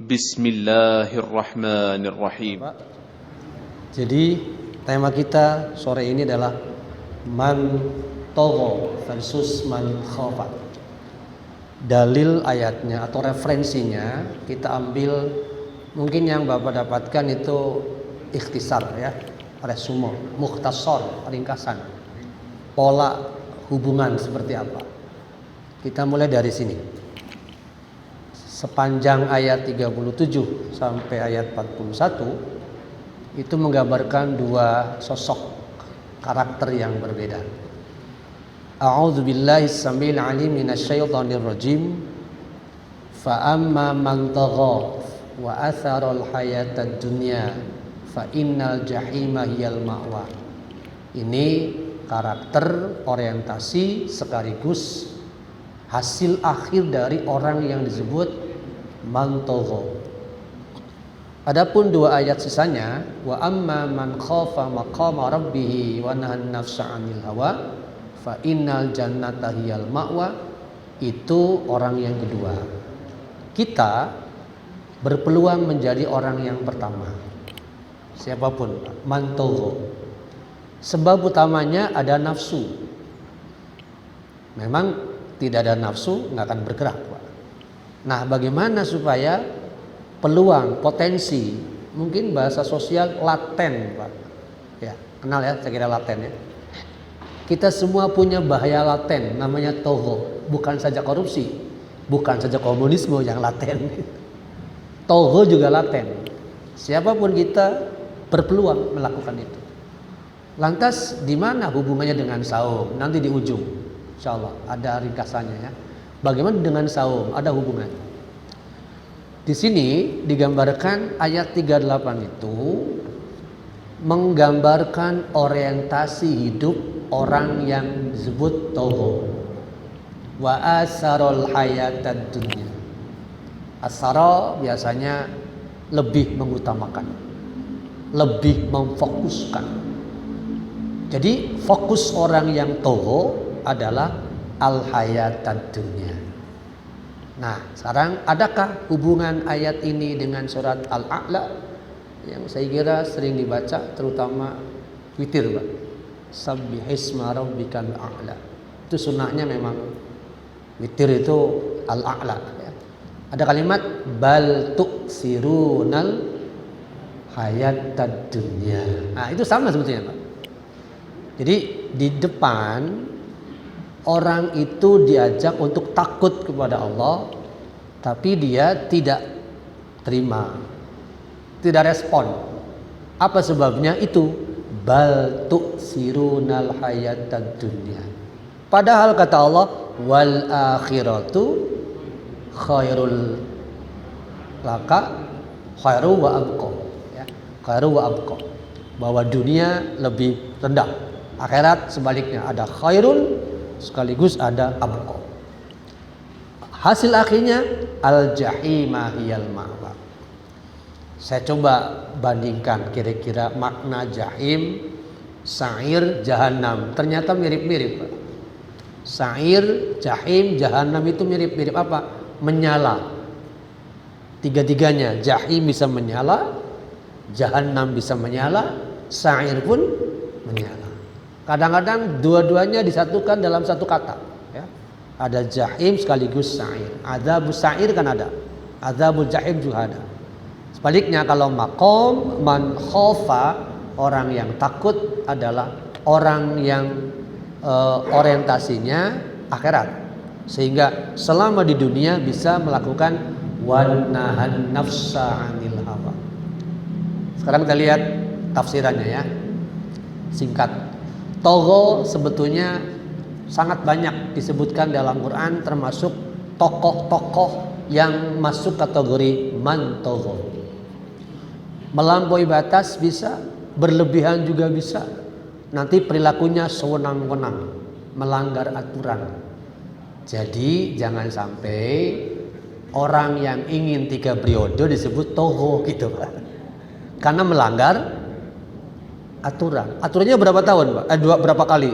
Bismillahirrahmanirrahim. Jadi tema kita sore ini adalah man tagha versus man khafa. Dalil ayatnya atau referensinya kita ambil, mungkin yang Bapak dapatkan itu ikhtisar ya, resume, mukhtasar, ringkasan. Pola hubungan seperti apa. Kita mulai dari sini. Sepanjang ayat 37 sampai ayat 41 itu menggambarkan dua sosok karakter yang berbeda. A'udzu billahi samil alim minasyaitonir rajim. Fa amma man tagha wa atharal hayatad dunya fa innal jahima hiyal ma'wa. Ini karakter, orientasi sekaligus hasil akhir dari orang yang disebut man tagha. Adapun dua ayat sisanya, wa amma man khafa maqama rabbih wa nahan nafsa 'anil hawa fa innal jannata hiyal ma'wa, itu orang yang kedua. Kita berpeluang menjadi orang yang pertama. Siapapun man tagha. Sebab utamanya ada nafsu. Memang tidak ada nafsu nggak akan bergerak, Pak. Nah, bagaimana supaya peluang, potensi, mungkin bahasa sosial laten, Pak. Ya, kenal ya, saya kira laten ya. Kita semua punya bahaya laten, namanya tagha. Bukan saja korupsi, bukan saja komunisme yang laten. Tagha juga laten. Siapapun kita berpeluang melakukan itu. Lantas di mana hubungannya dengan saum? Nanti di ujung, insya Allah ada ringkasannya ya. Bagaimana dengan saum? Ada hubungan. Di sini digambarkan ayat 38 itu menggambarkan orientasi hidup orang yang disebut tagha. Wa asarul hayatad dunya. Asara biasanya lebih mengutamakan, lebih memfokuskan. Jadi fokus orang yang tagha adalah al-hayatad dunya. Nah, sekarang adakah hubungan ayat ini dengan surat Al-A'la yang saya kira sering dibaca, terutama witir, Pak. Sabbihisma rabbikal a'la. Itu sunnahnya memang witir itu Al-A'la ya. Ada kalimat bal tu'sirunal hayatad dunya. Nah, itu sama sebetulnya, Pak. Jadi di depan orang itu diajak untuk takut kepada Allah, tapi dia tidak terima, tidak respon. Apa sebabnya? Itu bal tu'sirunal hayatad dunya. Padahal kata Allah wal akhiratu khairul laka khairu wa abqa ya, khairu wa abqa. Bahwa dunia lebih rendah, akhirat sebaliknya, ada khairun sekaligus ada abqa. Hasil akhirnya al-jahima hiyal ma'wa. Saya coba bandingkan kira-kira makna jahim, sa'ir, jahannam. Ternyata mirip-mirip, Pak. Sa'ir, jahim, jahannam itu mirip-mirip apa? Menyala. Tiga-tiganya, jahim bisa menyala, jahannam bisa menyala, sa'ir pun menyala. Kadang-kadang dua-duanya disatukan dalam satu kata ya. Ada jahim sekaligus sa'ir. Adzabus sa'ir kan ada, adzabul jahim juga ada. Sebaliknya kalau maqam man khafa, orang yang takut adalah orang yang orientasinya akhirat, sehingga selama di dunia bisa melakukan wan nahan nafsa 'anil hawa. Sekarang kita lihat tafsirannya ya, singkat. Tagha sebetulnya sangat banyak disebutkan dalam Quran, termasuk tokoh-tokoh yang masuk kategori man tagha. Melampaui batas bisa, berlebihan juga bisa. Nanti perilakunya sewenang-wenang, melanggar aturan. Jadi jangan sampai orang yang ingin 3 periode disebut tagha gitu, Pak. Karena melanggar aturan. Aturannya berapa tahun, Pak? Berapa kali?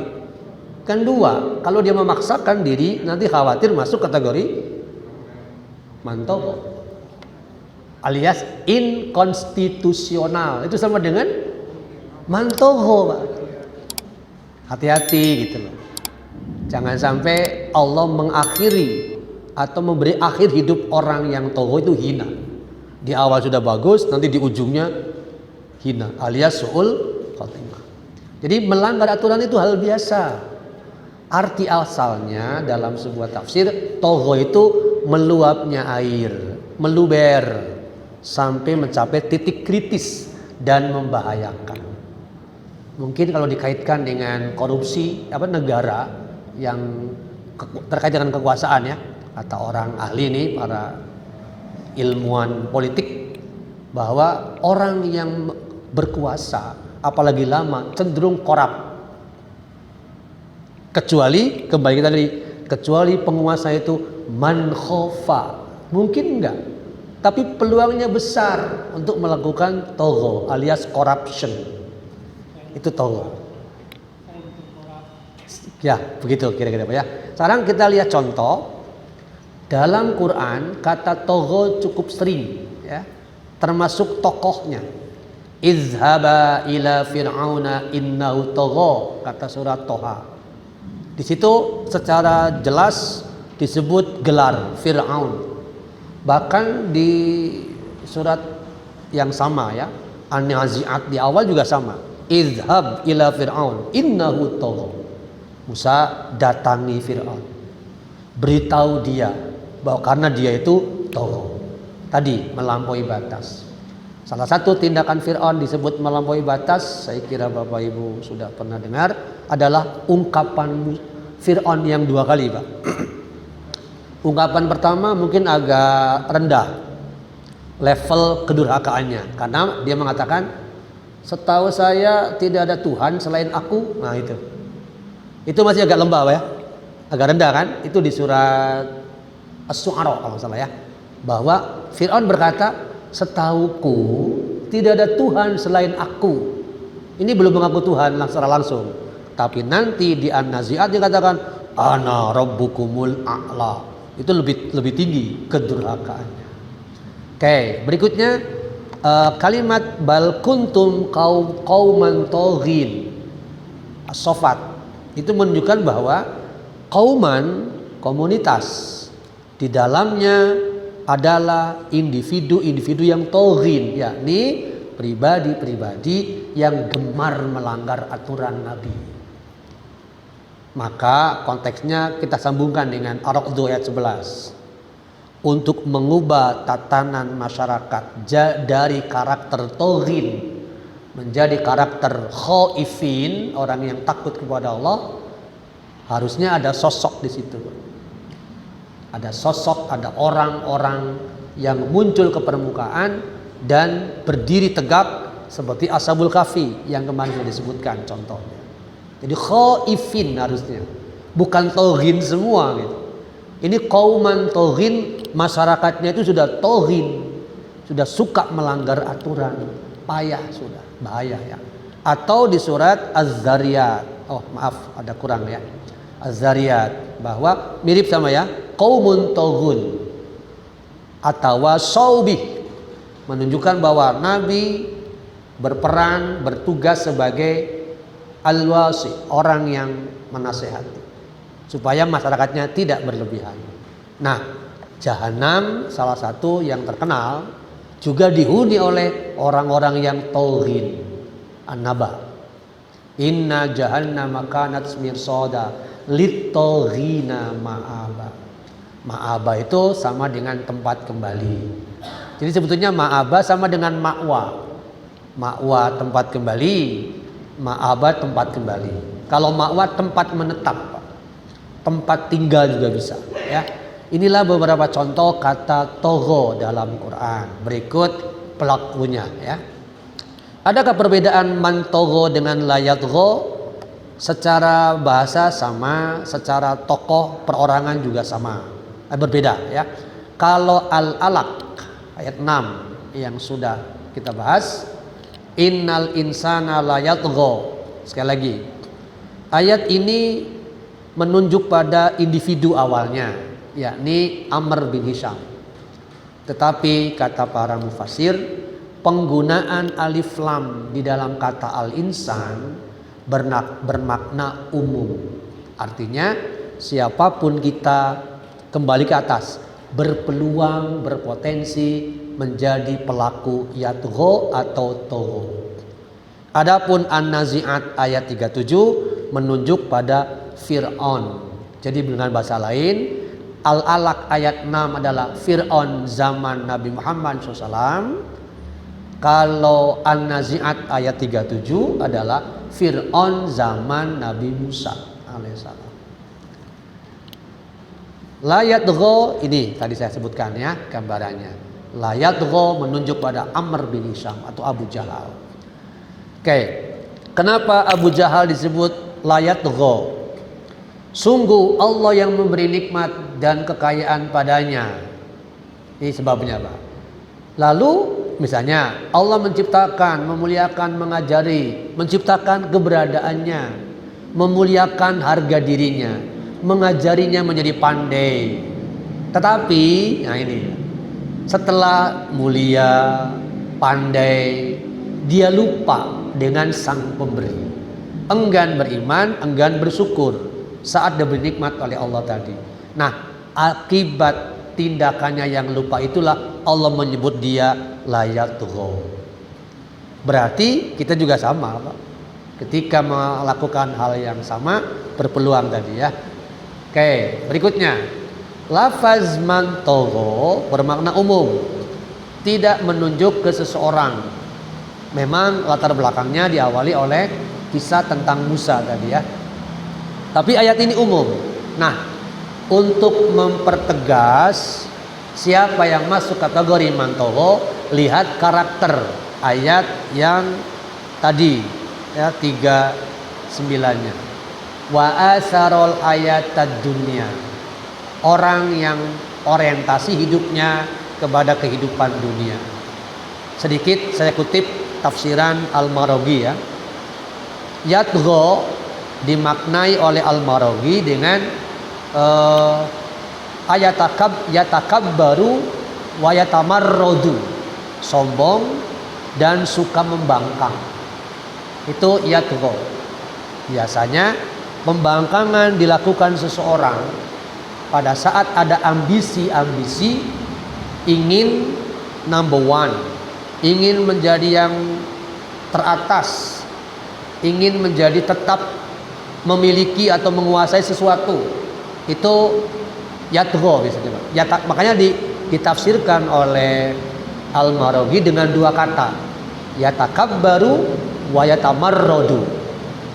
Kan 2. Kalau dia memaksakan diri, nanti khawatir masuk kategori man tagha. alias inkonstitusional. Itu sama dengan mantogo, Pak. Hati-hati gitu loh. Jangan sampai Allah mengakhiri atau memberi akhir hidup orang yang togo itu hina. Di awal sudah bagus, nanti di ujungnya hina, alias su'ul khotimah. Jadi melanggar aturan itu hal biasa. Arti asalnya dalam sebuah tafsir, togo itu meluapnya air, meluber sampai mencapai titik kritis dan membahayakan. Mungkin kalau dikaitkan dengan korupsi negara yang terkait dengan kekuasaan ya, kata orang ahli ini, para ilmuwan politik, bahwa orang yang berkuasa apalagi lama cenderung korup. Kecuali kembali kita tadi, kecuali penguasa itu man khofa, mungkin enggak, tapi peluangnya besar untuk melakukan togo alias corruption. Itu togo. Ya, begitu kira-kira Pak ya. Sekarang kita lihat contoh dalam Quran, kata togo cukup sering ya, termasuk tokohnya. Izhaba ila fir'auna innahu togho, kata surat Toha. Di situ secara jelas disebut gelar Fir'aun. Bahkan di surat yang sama ya, An-Nazi'at di awal juga sama. Izhab ila fir'aun innahu togho. Musa datangi Fir'aun, beritahu dia bahwa karena dia itu togho, tadi melampaui batas. Salah satu tindakan Fir'aun disebut melampaui batas, saya kira Bapak Ibu sudah pernah dengar, adalah ungkapan Fir'aun yang dua kali, Pak. Ungkapan pertama mungkin agak rendah level kedurhakaannya, karena dia mengatakan, setahu saya tidak ada Tuhan selain aku. Nah itu masih agak lembah ya, agak rendah kan. Itu di surat As-Su'ara kalau salah ya, bahwa Fir'aun berkata, setauku tidak ada Tuhan selain aku. Ini belum mengaku Tuhan secara langsung, tapi nanti di An-Nazi'at dikatakan ana rabbukumul a'la. Itu lebih tinggi kedurhakaannya. Oke, berikutnya kalimat bal kuntum qauman toghin, as-sofat, itu menunjukkan bahwa kauman, komunitas, di dalamnya adalah individu-individu yang toghin, yakni pribadi-pribadi yang gemar melanggar aturan Nabi. Maka konteksnya kita sambungkan dengan Ar-Ra'd ayat 11. Untuk mengubah tatanan masyarakat dari karakter toghin menjadi karakter khaifin, orang yang takut kepada Allah, harusnya ada sosok di situ. Ada sosok, ada orang-orang yang muncul ke permukaan dan berdiri tegak seperti Ashabul Kahfi yang kemarin sudah disebutkan contohnya. Jadi khaifin harusnya, bukan toghin semua gitu. Ini kauman toghin, masyarakatnya itu sudah toghin, sudah suka melanggar aturan, payah sudah, bahaya ya. Atau di surat Az-Zariyat, oh maaf ada kurang ya, Az-Zariyat, bahwa mirip sama ya, qaumun toghun atau saubih, menunjukkan bahwa Nabi berperan, bertugas sebagai al-wasi, orang yang menasehati supaya masyarakatnya tidak berlebihan. Nah, Jahanam salah satu yang terkenal juga dihuni oleh orang-orang yang toghin. An-Naba, inna jahannama kanat mirsada lit-toghina ma'aba. Ma'aba itu sama dengan tempat kembali. Jadi sebetulnya ma'aba sama dengan ma'wa. Ma'wa tempat kembali, ma'aba tempat kembali. Kalau ma'wa tempat menetap, Pak. Tempat tinggal juga bisa ya. Inilah beberapa contoh kata togho dalam Quran. Berikut pelakunya ya. Adakah perbedaan man togho dengan la yatgho? Secara bahasa sama, secara tokoh perorangan juga sama. Berbeda ya. Kalau Al-Alaq ayat 6 yang sudah kita bahas, innal insana la yatgho. Sekali lagi, ayat ini menunjuk pada individu awalnya, yakni Amr bin Hisham. Tetapi kata para mufassir, penggunaan alif lam di dalam kata al-insan bermakna umum. Artinya siapapun kita, kembali ke atas, berpeluang, berpotensi menjadi pelaku yatgho atau togho. Adapun An-Nazi'at ayat 37 menunjuk pada Fir'aun. Jadi dengan bahasa lain, Al-Alaq ayat 6 adalah Fir'aun zaman Nabi Muhammad SAW. Kalau An-Nazi'at ayat 37 adalah Fir'aun zaman Nabi Musa alaihissalam. La yatgho, ini tadi saya sebutkan ya gambarannya. La yatgho menunjuk pada Amr bin Hisham atau Abu Jahal. Oke, kenapa Abu Jahal disebut la yatgho? Sungguh Allah yang memberi nikmat dan kekayaan padanya. Ini sebabnya Pak. Lalu misalnya Allah menciptakan, memuliakan, mengajari, menciptakan keberadaannya, memuliakan harga dirinya, mengajarinya menjadi pandai. Tetapi, nah ini, setelah mulia, pandai, dia lupa dengan sang pemberi. Enggan beriman, enggan bersyukur saat diberi nikmat oleh Allah tadi. Nah, akibat tindakannya yang lupa itulah Allah menyebut dia layatgho. Berarti kita juga sama, Pak. Ketika melakukan hal yang sama, berpeluang tadi ya. Oke, berikutnya. Lafaz man togho bermakna umum, tidak menunjuk ke seseorang. Memang latar belakangnya diawali oleh kisah tentang Musa tadi ya. Tapi ayat ini umum. Nah, untuk mempertegas siapa yang masuk kategori man togho, lihat karakter ayat yang tadi ya 39-nya. Wa asarul ayatad dunya. Orang yang orientasi hidupnya kepada kehidupan dunia. Sedikit saya kutip tafsiran Al-Maraghi ya. Yatgho dimaknai oleh Al-Maraghi dengan yatakabbaru wa yatamarradu, sombong dan suka membangkang. Itu yatgho. Biasanya pembangkangan dilakukan seseorang pada saat ada ambisi-ambisi ingin number one, ingin menjadi yang teratas, ingin menjadi tetap memiliki atau menguasai sesuatu. Itu yatgho biasanya. Makanya ditafsirkan oleh Al-Maraghi dengan dua kata, yatakabbaru wa yatamarradu.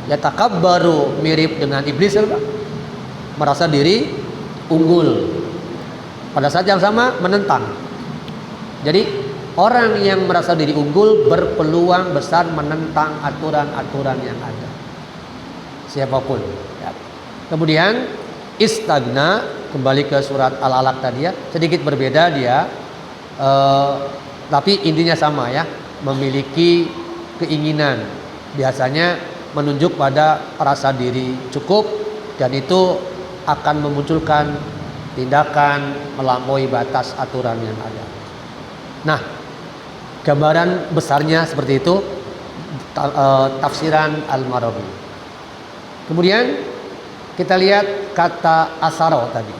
Yatakabbaru mirip dengan iblis ya, Pak. Merasa diri unggul. Pada saat yang sama menentang. Jadi orang yang merasa diri unggul berpeluang besar menentang aturan-aturan yang ada. Siapapun ya. Kemudian istagna, kembali ke surat Al-Alaq tadi ya, sedikit berbeda dia, tapi intinya sama ya, memiliki keinginan, biasanya menunjuk pada rasa diri cukup, dan itu akan memunculkan tindakan melampaui batas aturan yang ada. Nah, gambaran besarnya seperti itu tafsiran Al-Maraghi. Kemudian kita lihat kata asaro tadi.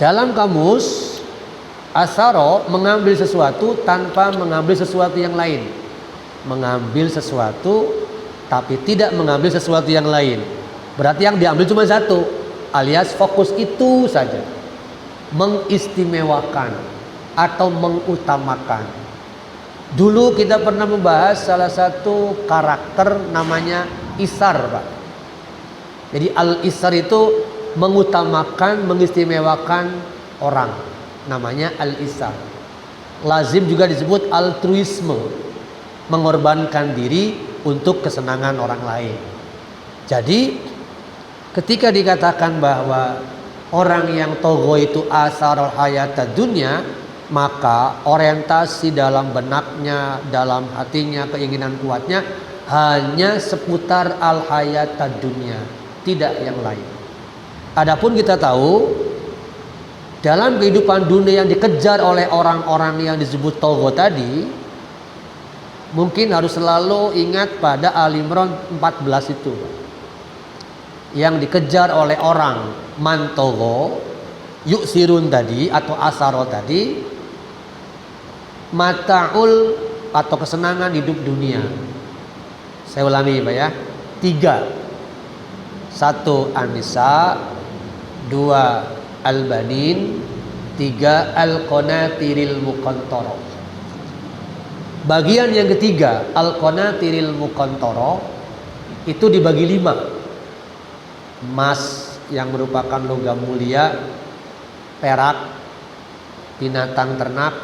Dalam kamus, asaro mengambil sesuatu tanpa mengambil sesuatu yang lain. Mengambil sesuatu tapi tidak mengambil sesuatu yang lain. Berarti yang diambil cuma satu, alias fokus itu saja. Mengistimewakan atau mengutamakan. Dulu kita pernah membahas salah satu karakter namanya Isar, Pak. Jadi al-isar itu mengutamakan, mengistimewakan orang. Namanya al-isar. Lazim juga disebut altruisme, mengorbankan diri untuk kesenangan orang lain. Jadi ketika dikatakan bahwa orang yang togho itu asarul hayatad dunya, maka orientasi dalam benaknya, dalam hatinya, keinginan kuatnya hanya seputar al-hayatad dunya, tidak yang lain. Adapun kita tahu dalam kehidupan dunia yang dikejar oleh orang-orang yang disebut togo tadi, mungkin harus selalu ingat pada Al-Imran 14 itu, yang dikejar oleh orang mantogo, yuksirun tadi atau asaro tadi, mata'ul atau kesenangan hidup dunia. Saya ulangi Pak ya, 3. 1 An-Nisa, 2 Al-Banin, 3 Al-Qanatiril Muqantara. Bagian yang ketiga, Al-Qanatiril Muqantara, itu dibagi 5. Emas yang merupakan logam mulia, perak, binatang ternak,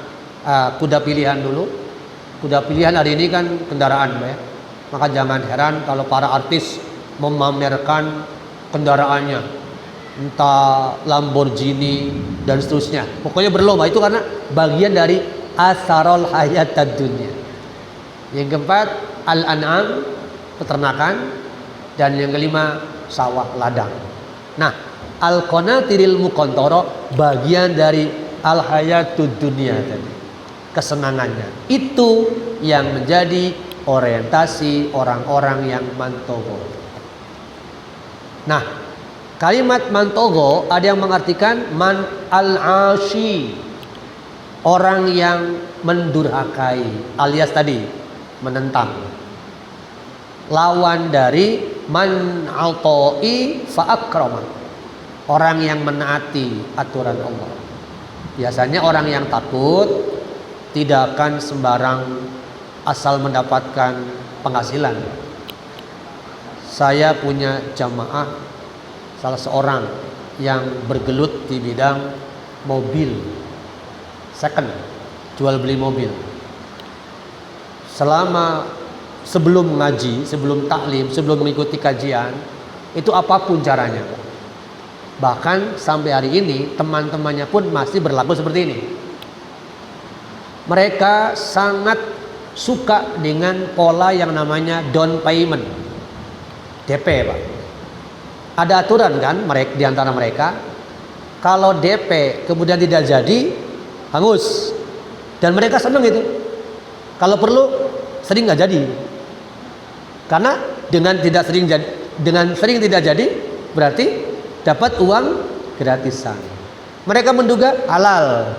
kuda pilihan dulu. Kuda pilihan hari ini kan kendaraan ya. Maka jangan heran kalau para artis memamerkan kendaraannya, entah Lamborghini dan seterusnya. Pokoknya berlomba, itu karena bagian dari asarul hayatad dunya. Yang keempat al-an'am, peternakan, dan yang kelima sawah ladang. Nah, al-qanatiril muqantara bagian dari al-hayatud dunya tadi, kesenangannya. Itu yang menjadi orientasi orang-orang yang mantogo. Nah, kalimat mantogo ada yang mengartikan man al-ashi, orang yang mendurhakai, alias tadi menentang. Lawan dari man alqai fa akrama, orang yang menaati aturan Allah. Biasanya orang yang takut tidak akan sembarang asal mendapatkan penghasilan. Saya punya jamaah salah seorang yang bergelut di bidang mobil second, jual beli mobil. Selama sebelum ngaji, sebelum taklim, sebelum mengikuti kajian, itu apapun caranya. Bahkan sampai hari ini teman-temannya pun masih berlaku seperti ini. Mereka sangat suka dengan pola yang namanya down payment, DP Pak. Ada aturan kan mereka, di antara mereka, kalau DP kemudian tidak jadi, hangus. Dan mereka senang itu. Kalau perlu sering nggak jadi. Karena dengan sering tidak jadi berarti dapat uang gratisan. Mereka menduga halal.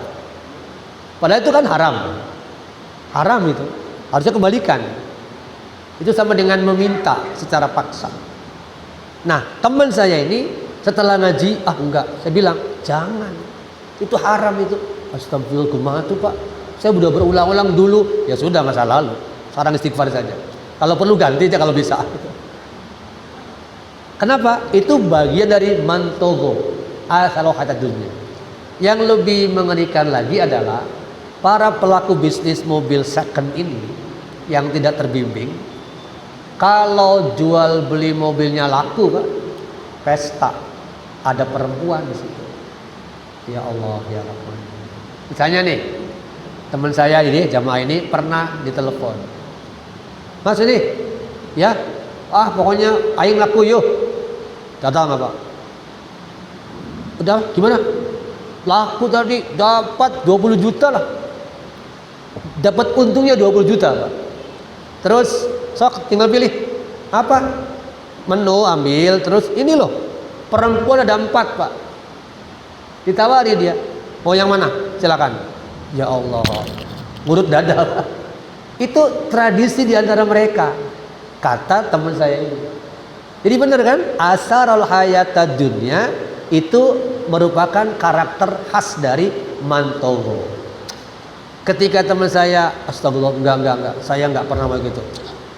Padahal itu kan haram. Haram itu. Harusnya kembalikan. Itu sama dengan meminta secara paksa. Nah, teman saya ini setelah ngaji, enggak. Saya bilang, jangan. Itu haram itu. Astagfirullah, gimana tuh Pak? Saya sudah berulang-ulang dulu. Ya sudah, masa lalu. Sekarang istighfar saja. Kalau perlu ganti aja kalau bisa. Kenapa? Itu bagian dari mantogo, asal hatat dunia. Yang lebih mengerikan lagi adalah para pelaku bisnis mobil second ini yang tidak terbimbing. Kalau jual beli mobilnya laku Pak, pesta, ada perempuan di situ. Ya Allah, ya Rahman. Misalnya nih, teman saya ini, jamaah ini pernah ditelepon. Mas ini, ya, pokoknya aing laku yuk. Datang apa? Udah, gimana? Laku tadi dapat 20 juta lah. Dapat untungnya 20 juta Pak. Terus sok tinggal pilih apa? Menu ambil, terus ini loh, perempuan ada 4 Pak. Ditawari dia, mau yang mana? Silakan. Ya Allah, ngurut dada Pak. Itu tradisi di antara mereka, kata teman saya ini. Jadi benar kan? Asarul hayatad dunya itu merupakan karakter khas dari mantogo. Ketika teman saya, astagfirullah, enggak, saya enggak pernah begitu.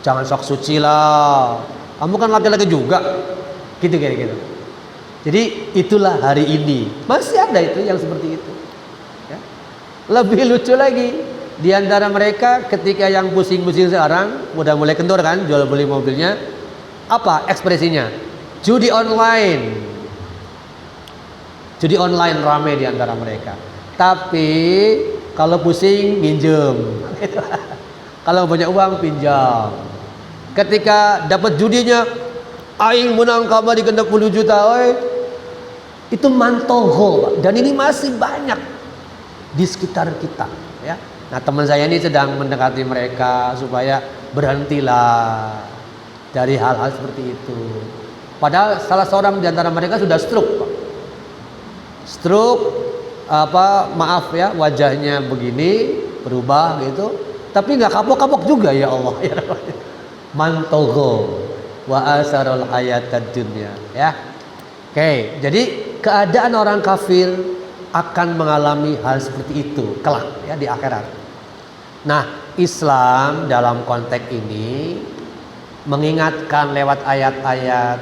Jangan sok suci lah, kamu kan laki-laki juga, gitu. Jadi itulah hari ini masih ada itu yang seperti itu. Ya. Lebih lucu lagi, di antara mereka ketika yang pusing-pusing sekarang, udah mulai kendor kan, jual beli mobilnya, apa ekspresinya? Judi online. Judi online rame di antara mereka. Tapi kalau pusing minjem. Kalau punya uang pinjam. Ketika dapat judinya, aing menang kabar di 60 juta, oi. Itu mantogo, Pak. Dan ini masih banyak di sekitar kita, ya. Nah, teman saya ini sedang mendekati mereka supaya berhentilah dari hal-hal seperti itu. Padahal salah seorang di antara mereka sudah stroke, Pak. Stroke, maaf ya, wajahnya begini berubah gitu, tapi nggak kapok-kapok juga, ya Allah. Ya, mantogo wa asarul hayatad dunya, ya. Oke, jadi keadaan orang kafir akan mengalami hal seperti itu kelak, ya, di akhirat. Nah, Islam dalam konteks ini mengingatkan lewat ayat-ayat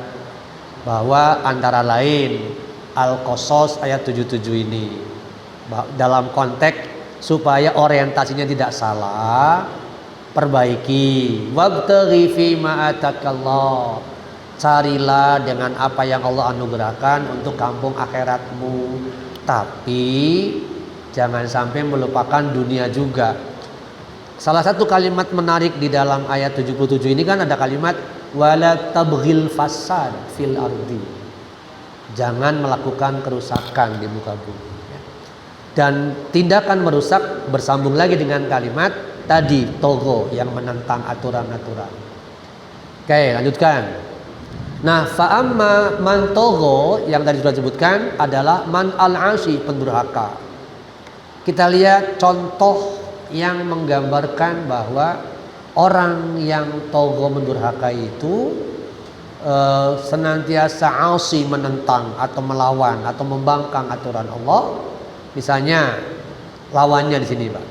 bahwa antara lain Al-Qasas ayat 77 ini dalam konteks supaya orientasinya tidak salah, perbaiki. Wabtaghi fima atakallah, carilah dengan apa yang Allah anugerahkan untuk kampung akhiratmu, tapi jangan sampai melupakan dunia juga. Salah satu kalimat menarik di dalam ayat 77 ini kan ada kalimat wala tabghil fasad fil ardi, jangan melakukan kerusakan di muka bumi. Dan tindakan merusak bersambung lagi dengan kalimat tadi togo yang menentang aturan-aturan. Oke, lanjutkan. Nah, fa'amma man togo yang tadi sudah disebutkan adalah man al-ashi, pendurhaka. Kita lihat contoh yang menggambarkan bahwa orang yang togo mendurhaka itu senantiasa asi, menentang atau melawan atau membangkang aturan Allah. Misalnya lawannya di sini, Pak.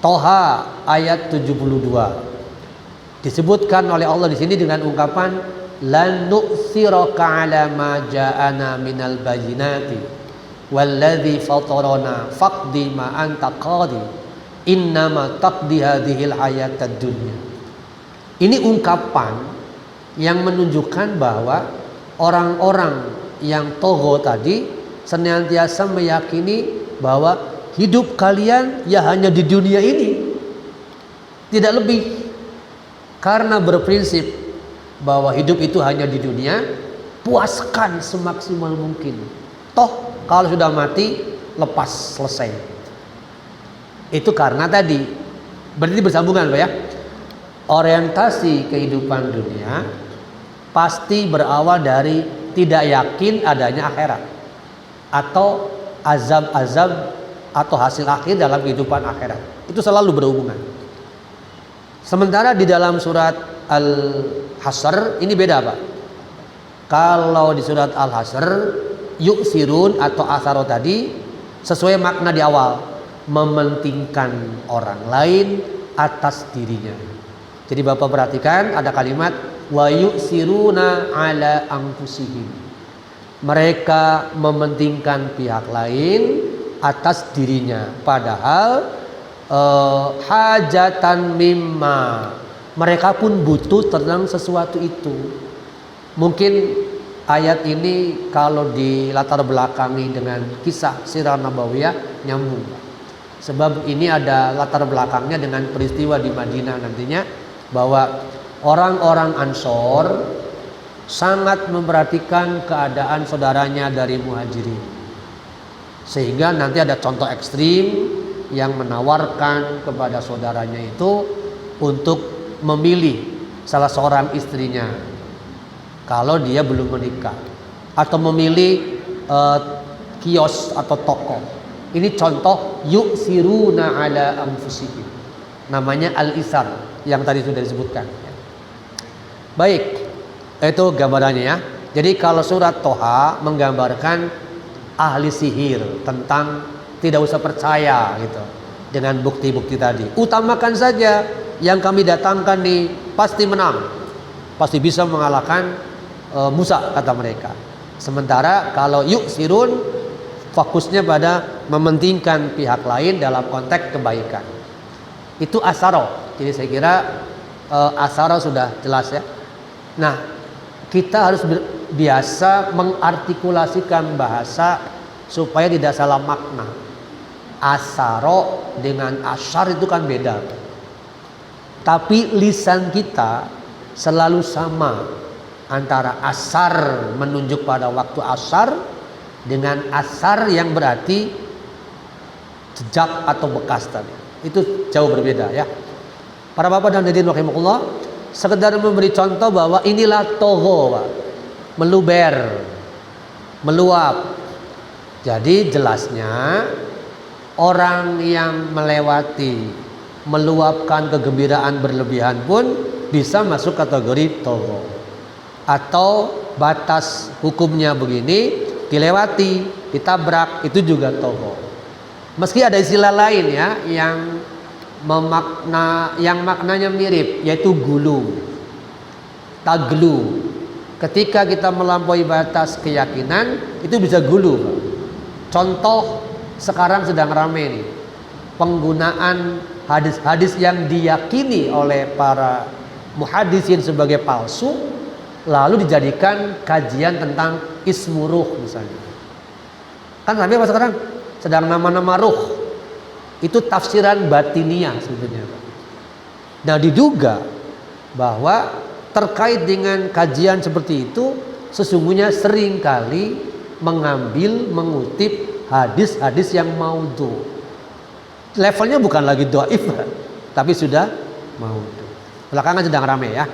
Toha ayat 72 disebutkan oleh Allah di sini dengan ungkapan lan nu'thiraka ala ma ja'ana minal bayyinati walladzi fatarana faqdi ma anta qadi innama taqdi hadhil hayatad dunya. Ini ungkapan yang menunjukkan bahwa orang-orang yang togo tadi senantiasa meyakini bahwa hidup kalian ya hanya di dunia ini, tidak lebih. Karena berprinsip bahwa hidup itu hanya di dunia, puaskan semaksimal mungkin. Toh kalau sudah mati lepas, selesai. Itu karena tadi berarti bersambungan, Pak, ya. Orientasi kehidupan dunia pasti berawal dari tidak yakin adanya akhirat atau azab-azab atau hasil akhir dalam kehidupan akhirat. Itu selalu berhubungan. Sementara di dalam surat Al-Hasr ini beda, Pak. Kalau di surat Al-Hasr yu'sirun atau asaro tadi sesuai makna di awal, mementingkan orang lain atas dirinya. Jadi Bapak perhatikan ada kalimat wa yu'siruna ala anfusihim. Mereka mementingkan pihak lain atas dirinya, padahal hajatan mimma, mereka pun butuh tentang sesuatu itu. Mungkin ayat ini kalau di latar belakangi dengan kisah sirah nabawiyah nyambung, sebab ini ada latar belakangnya dengan peristiwa di Madinah nantinya, bahwa orang-orang Ansor sangat memperhatikan keadaan saudaranya dari Muhajirin, sehingga nanti ada contoh ekstrim yang menawarkan kepada saudaranya itu untuk memilih salah seorang istrinya kalau dia belum menikah, atau memilih kios atau toko. Ini contoh yu'siruna ala anfusihim, namanya al-isar yang tadi sudah disebutkan. Baik, itu gambarannya, ya. Jadi kalau surat Toha menggambarkan ahli sihir, tentang tidak usah percaya gitu dengan bukti-bukti tadi. Utamakan saja yang kami datangkan nih, pasti menang, pasti bisa mengalahkan Musa, kata mereka. Sementara kalau yu'sirun fokusnya pada mementingkan pihak lain dalam konteks kebaikan. Itu asaro. Jadi saya kira asaro sudah jelas, ya. Nah, kita harus biasa mengartikulasikan bahasa supaya tidak salah makna. Asaro dengan asyar itu kan beda, tapi lisan kita selalu sama antara asar menunjuk pada waktu asar dengan asar yang berarti jejak atau bekas tadi. Itu jauh berbeda ya. Para bapak dan hadirin rahimakumullah, sekedar memberi contoh bahwa inilah togho, Pak. Meluber, meluap. Jadi jelasnya orang yang melewati, meluapkan kegembiraan berlebihan pun bisa masuk kategori togho. Atau batas hukumnya begini, dilewati, ditabrak, itu juga togho. Meski ada istilah lain ya yang maknanya mirip, yaitu gulu, taglu. Ketika kita melampaui batas keyakinan, itu bisa gulu, Pak. Contoh sekarang sedang ramai nih, penggunaan hadis-hadis yang diyakini oleh para muhaddisin sebagai palsu, lalu dijadikan kajian tentang ismu ruh misalnya. Kan sampai apa sekarang? Sedang nama-nama ruh. Itu tafsiran batiniah sebetulnya. Nah, diduga bahwa terkait dengan kajian seperti itu sesungguhnya seringkali mengutip hadis-hadis yang maudhu. Levelnya bukan lagi dhaif, tapi sudah maudhu. Belakangan sedang ramai ya.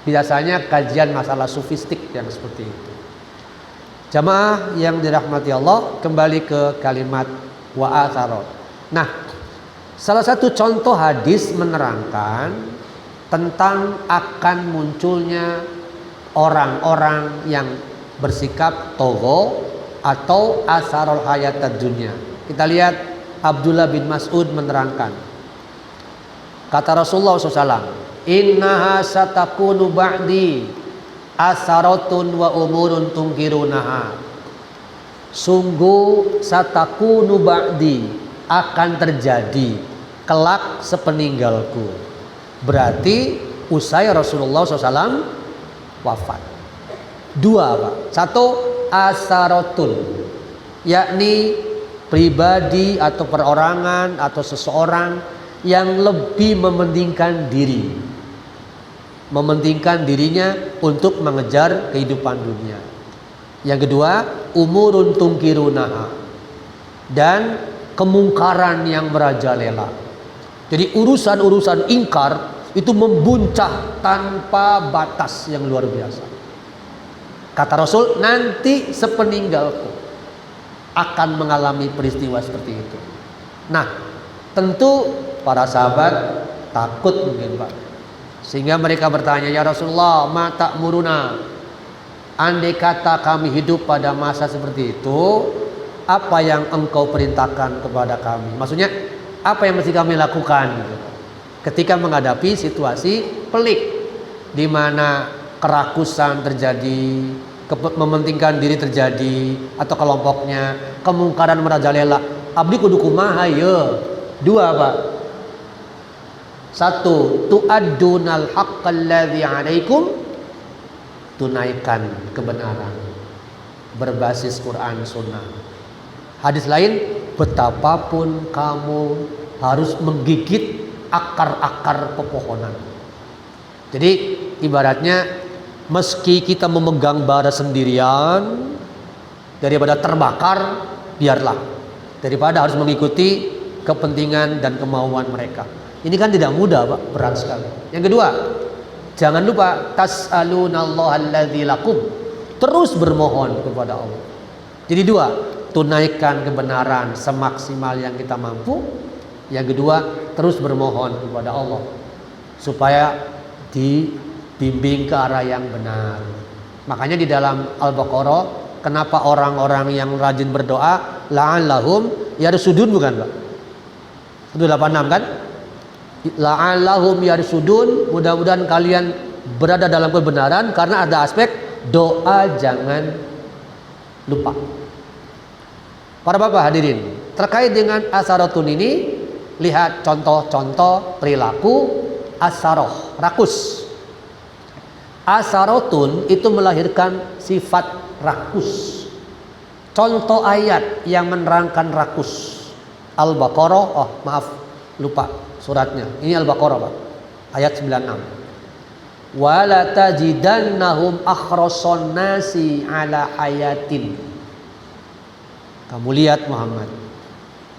Biasanya kajian masalah sufistik yang seperti itu. Jamaah yang dirahmati Allah, kembali ke kalimat wa atharat. Nah, salah satu contoh hadis menerangkan tentang akan munculnya orang-orang yang bersikap togho atau asarul hayatad dunya. Kita lihat Abdullah bin Mas'ud menerangkan. Kata Rasulullah SAW, innaha satakunu ba'di asaratun wa umurun tungkirunaha. Sungguh satakunu ba'di, akan terjadi kelak sepeninggalku. Berarti usai Rasulullah SAW wafat. Dua, Pak. Satu, asaratun, yakni pribadi atau perorangan atau seseorang yang lebih mementingkan diri, mementingkan dirinya untuk mengejar kehidupan dunia. Yang kedua, umurun tungkirunaha, dan kemungkaran yang merajalela. Jadi urusan-urusan ingkar itu membuncah tanpa batas yang luar biasa. Kata Rasul, nanti sepeninggalku akan mengalami peristiwa seperti itu. Nah, tentu para sahabat takut mungkin, Pak. Sehingga mereka bertanya, ya Rasulullah, ma ta'muruna? Andai kata kami hidup pada masa seperti itu, apa yang engkau perintahkan kepada kami? Maksudnya, apa yang mesti kami lakukan gitu, ketika menghadapi situasi pelik di mana kerakusan terjadi, mementingkan diri terjadi atau kelompoknya, kemungkaran merajalela. Abdi kudu kumaha ye? Dua, Pak. Satu, tu'addunal haqqal ladzi 'alaikum, tunaikan kebenaran berbasis Quran Sunnah. Hadis lain, betapapun kamu harus menggigit akar-akar pepohonan. Jadi ibaratnya, meski kita memegang bara sendirian, daripada terbakar, biarlah, daripada harus mengikuti kepentingan dan kemauan mereka. Ini kan tidak mudah, Pak, berat sekali. Yang kedua, jangan lupa tas'alunallaha alladzi lakum, terus bermohon kepada Allah. Jadi dua, tunaikan kebenaran semaksimal yang kita mampu. Yang kedua, terus bermohon kepada Allah supaya dibimbing ke arah yang benar. Makanya di dalam Al-Baqarah, kenapa orang-orang yang rajin berdoa la'allahum yarsudun, bukan, Pak? 186 kan? La'allahum yarsudun, mudah-mudahan kalian berada dalam kebenaran, karena ada aspek doa jangan lupa. Para bapak hadirin, terkait dengan asaratun ini, lihat contoh-contoh perilaku asaroh, rakus. Asaratun itu melahirkan sifat rakus. Contoh ayat yang menerangkan rakus, Al-Baqarah, lupa suratnya. Ini Al-Baqarah, Pak, ayat 96. wala tajidannahum akhrason nasi ala hayatin. Kamu lihat Muhammad,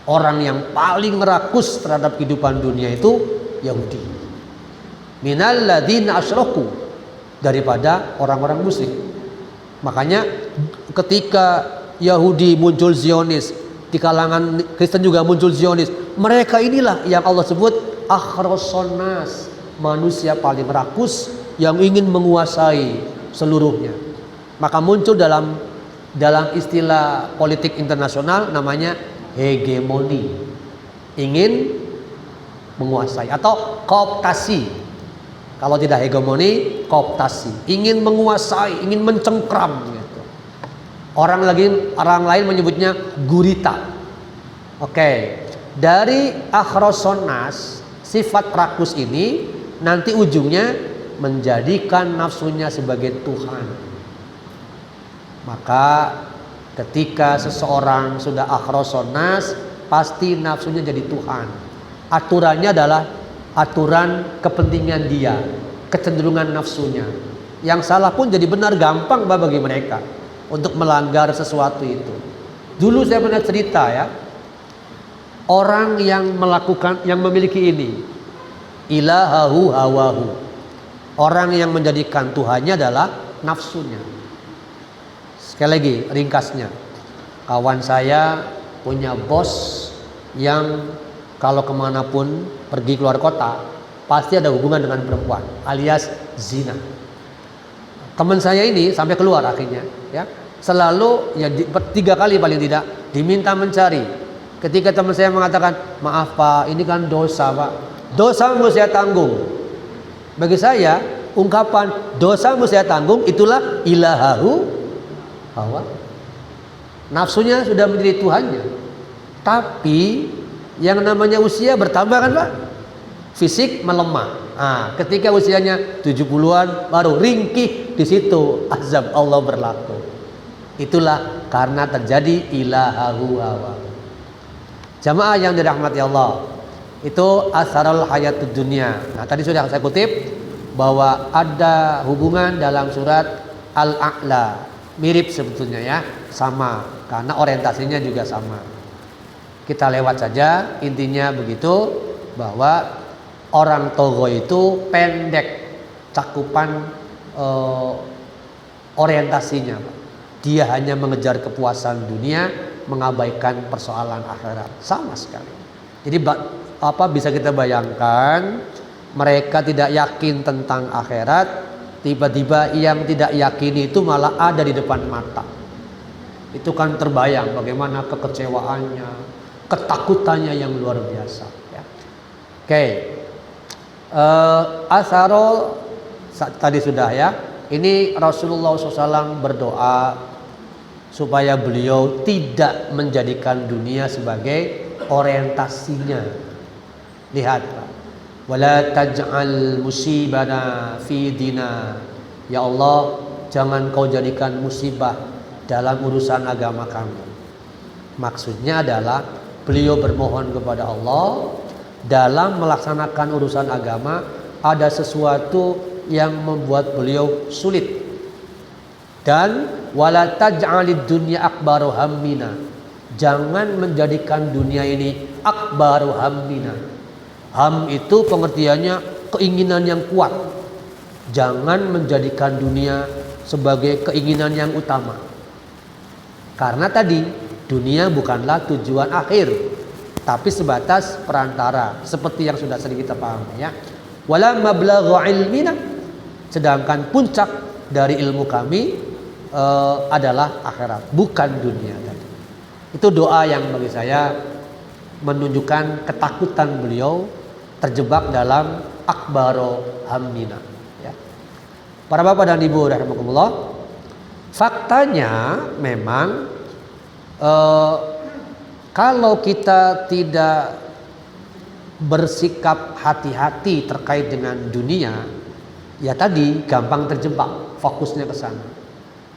orang yang paling rakus terhadap kehidupan dunia itu Yahudi. Minal ladzina asyraku, daripada orang-orang musyrik. Makanya ketika Yahudi muncul Zionis, di kalangan Kristen juga muncul Zionis, mereka inilah yang Allah sebut akhrason nas, manusia paling rakus yang ingin menguasai seluruhnya. Maka muncul dalam istilah politik internasional namanya hegemoni, ingin menguasai atau kooptasi. Kalau tidak hegemoni, kooptasi, ingin menguasai, ingin mencengkram gitu. Orang lain menyebutnya gurita. Oke, dari akhrason nas, sifat rakus ini nanti ujungnya menjadikan nafsunya sebagai Tuhan. Maka ketika seseorang sudah akhrason nas, pasti nafsunya jadi Tuhan. Aturannya adalah aturan kepentingan dia, kecenderungan nafsunya. Yang salah pun jadi benar, gampang bagi mereka untuk melanggar sesuatu itu. Dulu saya pernah cerita ya, orang yang memiliki ini, ilahahu hawahu, orang yang menjadikan Tuhannya adalah nafsunya. Sekali lagi ringkasnya, kawan saya punya bos yang kalau kemanapun pergi keluar kota pasti ada hubungan dengan perempuan, alias zina. Teman saya ini sampai keluar akhirnya, ya selalu ya 3 kali paling tidak diminta mencari. Ketika teman saya mengatakan, maaf Pak, ini kan dosa Pak, dosamu saya tanggung. Bagi saya ungkapan dosamu saya tanggung itulah ilahahu hawa. Nafsunya sudah menjadi Tuhannya. Tapi yang namanya usia bertambah kan Pak, fisik melemah. Ketika usianya 70-an baru ringkih, di situ azab Allah berlaku. Itulah karena terjadi ilahahu hawa. Jamaah yang dirahmati Allah, itu asarul hayatud dunia. Nah, tadi sudah saya kutip bahwa ada hubungan dalam surat Al-A'la, mirip sebetulnya ya, sama karena orientasinya juga sama. Kita lewat saja, intinya begitu, bahwa orang Togo itu pendek cakupan orientasinya. Dia hanya mengejar kepuasan dunia, mengabaikan persoalan akhirat sama sekali. Jadi bisa kita bayangkan, mereka tidak yakin tentang akhirat, tiba-tiba yang tidak yakin itu malah ada di depan mata. Itu kan terbayang bagaimana kekecewaannya, ketakutannya yang luar biasa ya. Oke. Asaro tadi sudah ya. Ini Rasulullah SAW berdoa supaya beliau tidak menjadikan dunia sebagai orientasinya. Lihat Pak, wala taj'al musibana fi dina. Ya Allah, jangan kau jadikan musibah dalam urusan agama kami. Maksudnya adalah beliau bermohon kepada Allah, dalam melaksanakan urusan agama ada sesuatu yang membuat beliau sulit. Dan wala taj'alid dunya akbaru hammina, jangan menjadikan dunia ini akbaru hammina. Ham itu pengertiannya keinginan yang kuat. Jangan menjadikan dunia sebagai keinginan yang utama. Karena tadi dunia bukanlah tujuan akhir, tapi sebatas perantara, seperti yang sudah sering kita pahami ya. Wala mablaghu ilmina, sedangkan puncak dari ilmu kami adalah akhirat, bukan dunia tadi. Itu doa yang bagi saya menunjukkan ketakutan beliau terjebak dalam akbaro hammina ya. Para bapak dan ibu rahimakumullah, faktanya memang kalau kita tidak bersikap hati-hati terkait dengan dunia, ya tadi gampang terjebak, fokusnya ke sana.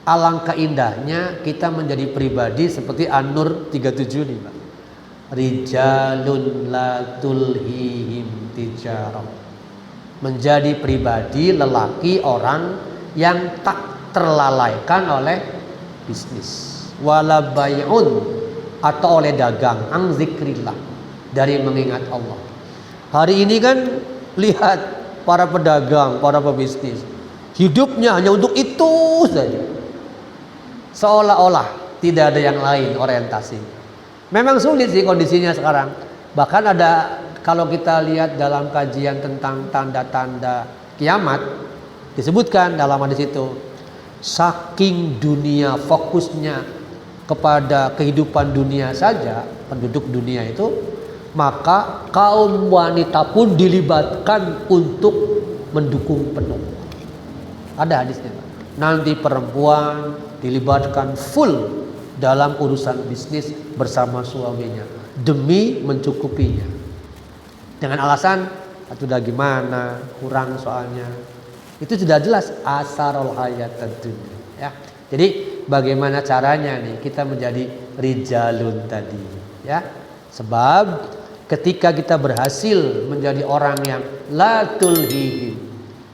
Alangkah indahnya kita menjadi pribadi seperti An-Nur 37 nih Pak. Rijalun la tulhihim tijarah menjadi pribadi lelaki orang yang tak terlalaikan oleh bisnis, wala bai'un, atau oleh dagang, ang zikrillah, dari mengingat Allah. Hari ini kan lihat para pedagang, para pebisnis, hidupnya hanya untuk itu saja, seolah-olah tidak ada yang lain orientasi. Memang sulit sih kondisinya sekarang. Bahkan ada, kalau kita lihat dalam kajian tentang tanda-tanda kiamat, disebutkan dalam hadis itu, saking dunia fokusnya kepada kehidupan dunia saja, penduduk dunia itu, maka kaum wanita pun dilibatkan untuk mendukung penuh. Ada hadisnya. Nanti perempuan dilibatkan full dalam urusan bisnis bersama suaminya demi mencukupinya, dengan alasan itu udah gimana, kurang soalnya. Itu sudah jelas asarul hayat dunya, ya. Jadi bagaimana caranya nih kita menjadi rijalun tadi, ya. Sebab ketika kita berhasil menjadi orang yang la tulhihim,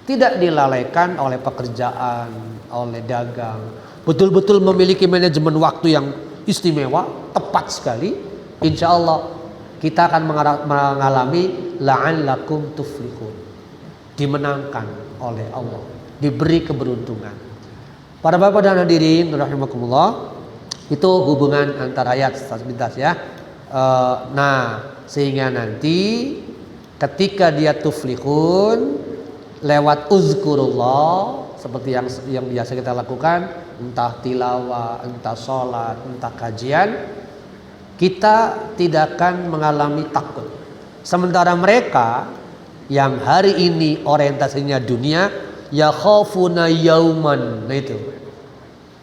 tidak dilalaikan oleh pekerjaan, oleh dagang, betul-betul memiliki manajemen waktu yang istimewa, tepat sekali, insya Allah kita akan mengalami la'allakum tuflihun, dimenangkan oleh Allah, diberi keberuntungan. Para bapak dan hadirin rahimakumullah, itu hubungan antara ayat sebentar ya. Nah, sehingga nanti ketika dia tuflihun lewat uzkurullah, seperti yang biasa kita lakukan, entah tilawah, entah sholat, entah kajian, kita tidak akan mengalami takut. Sementara mereka yang hari ini orientasinya dunia, ya khafuna yauman, nah itu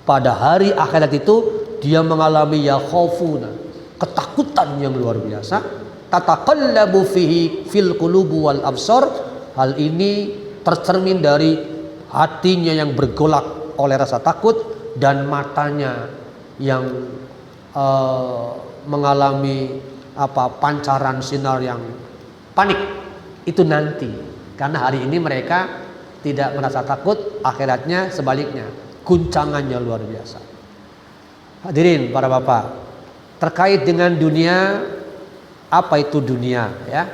pada hari akhirat itu dia mengalami ya khafuna, ketakutan yang luar biasa, tataqallabu fihi fil qulubi wal absar. Hal ini tercermin dari hatinya yang bergolak oleh rasa takut dan matanya yang mengalami pancaran sinar yang panik. Itu nanti, karena hari ini mereka tidak merasa takut, akhiratnya sebaliknya, guncangannya luar biasa. Hadirin para bapak, terkait dengan dunia, apa itu dunia ya?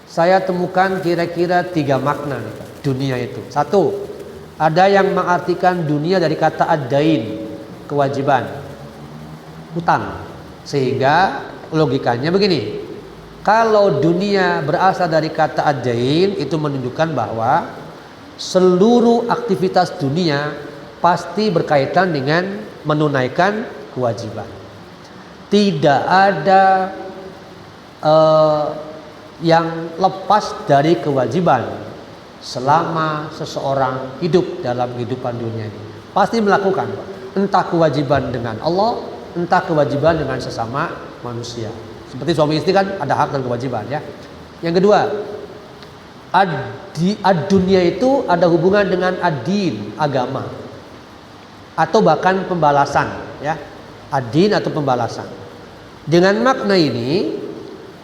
Saya temukan kira-kira 3 makna nih, dunia itu. 1, ada yang mengartikan dunia dari kata ad-dain, kewajiban, hutang. Sehingga logikanya begini, kalau dunia berasal dari kata ad-dain, itu menunjukkan bahwa seluruh aktivitas dunia pasti berkaitan dengan menunaikan kewajiban. Tidak ada yang lepas dari kewajiban selama seseorang hidup dalam kehidupan dunia ini. Pasti melakukan, entah kewajiban dengan Allah, entah kewajiban dengan sesama manusia. Seperti suami istri kan ada hak dan kewajiban ya. Yang kedua, ad-dunia itu ada hubungan dengan ad-din, agama, atau bahkan pembalasan ya. Ad-din atau pembalasan. Dengan makna ini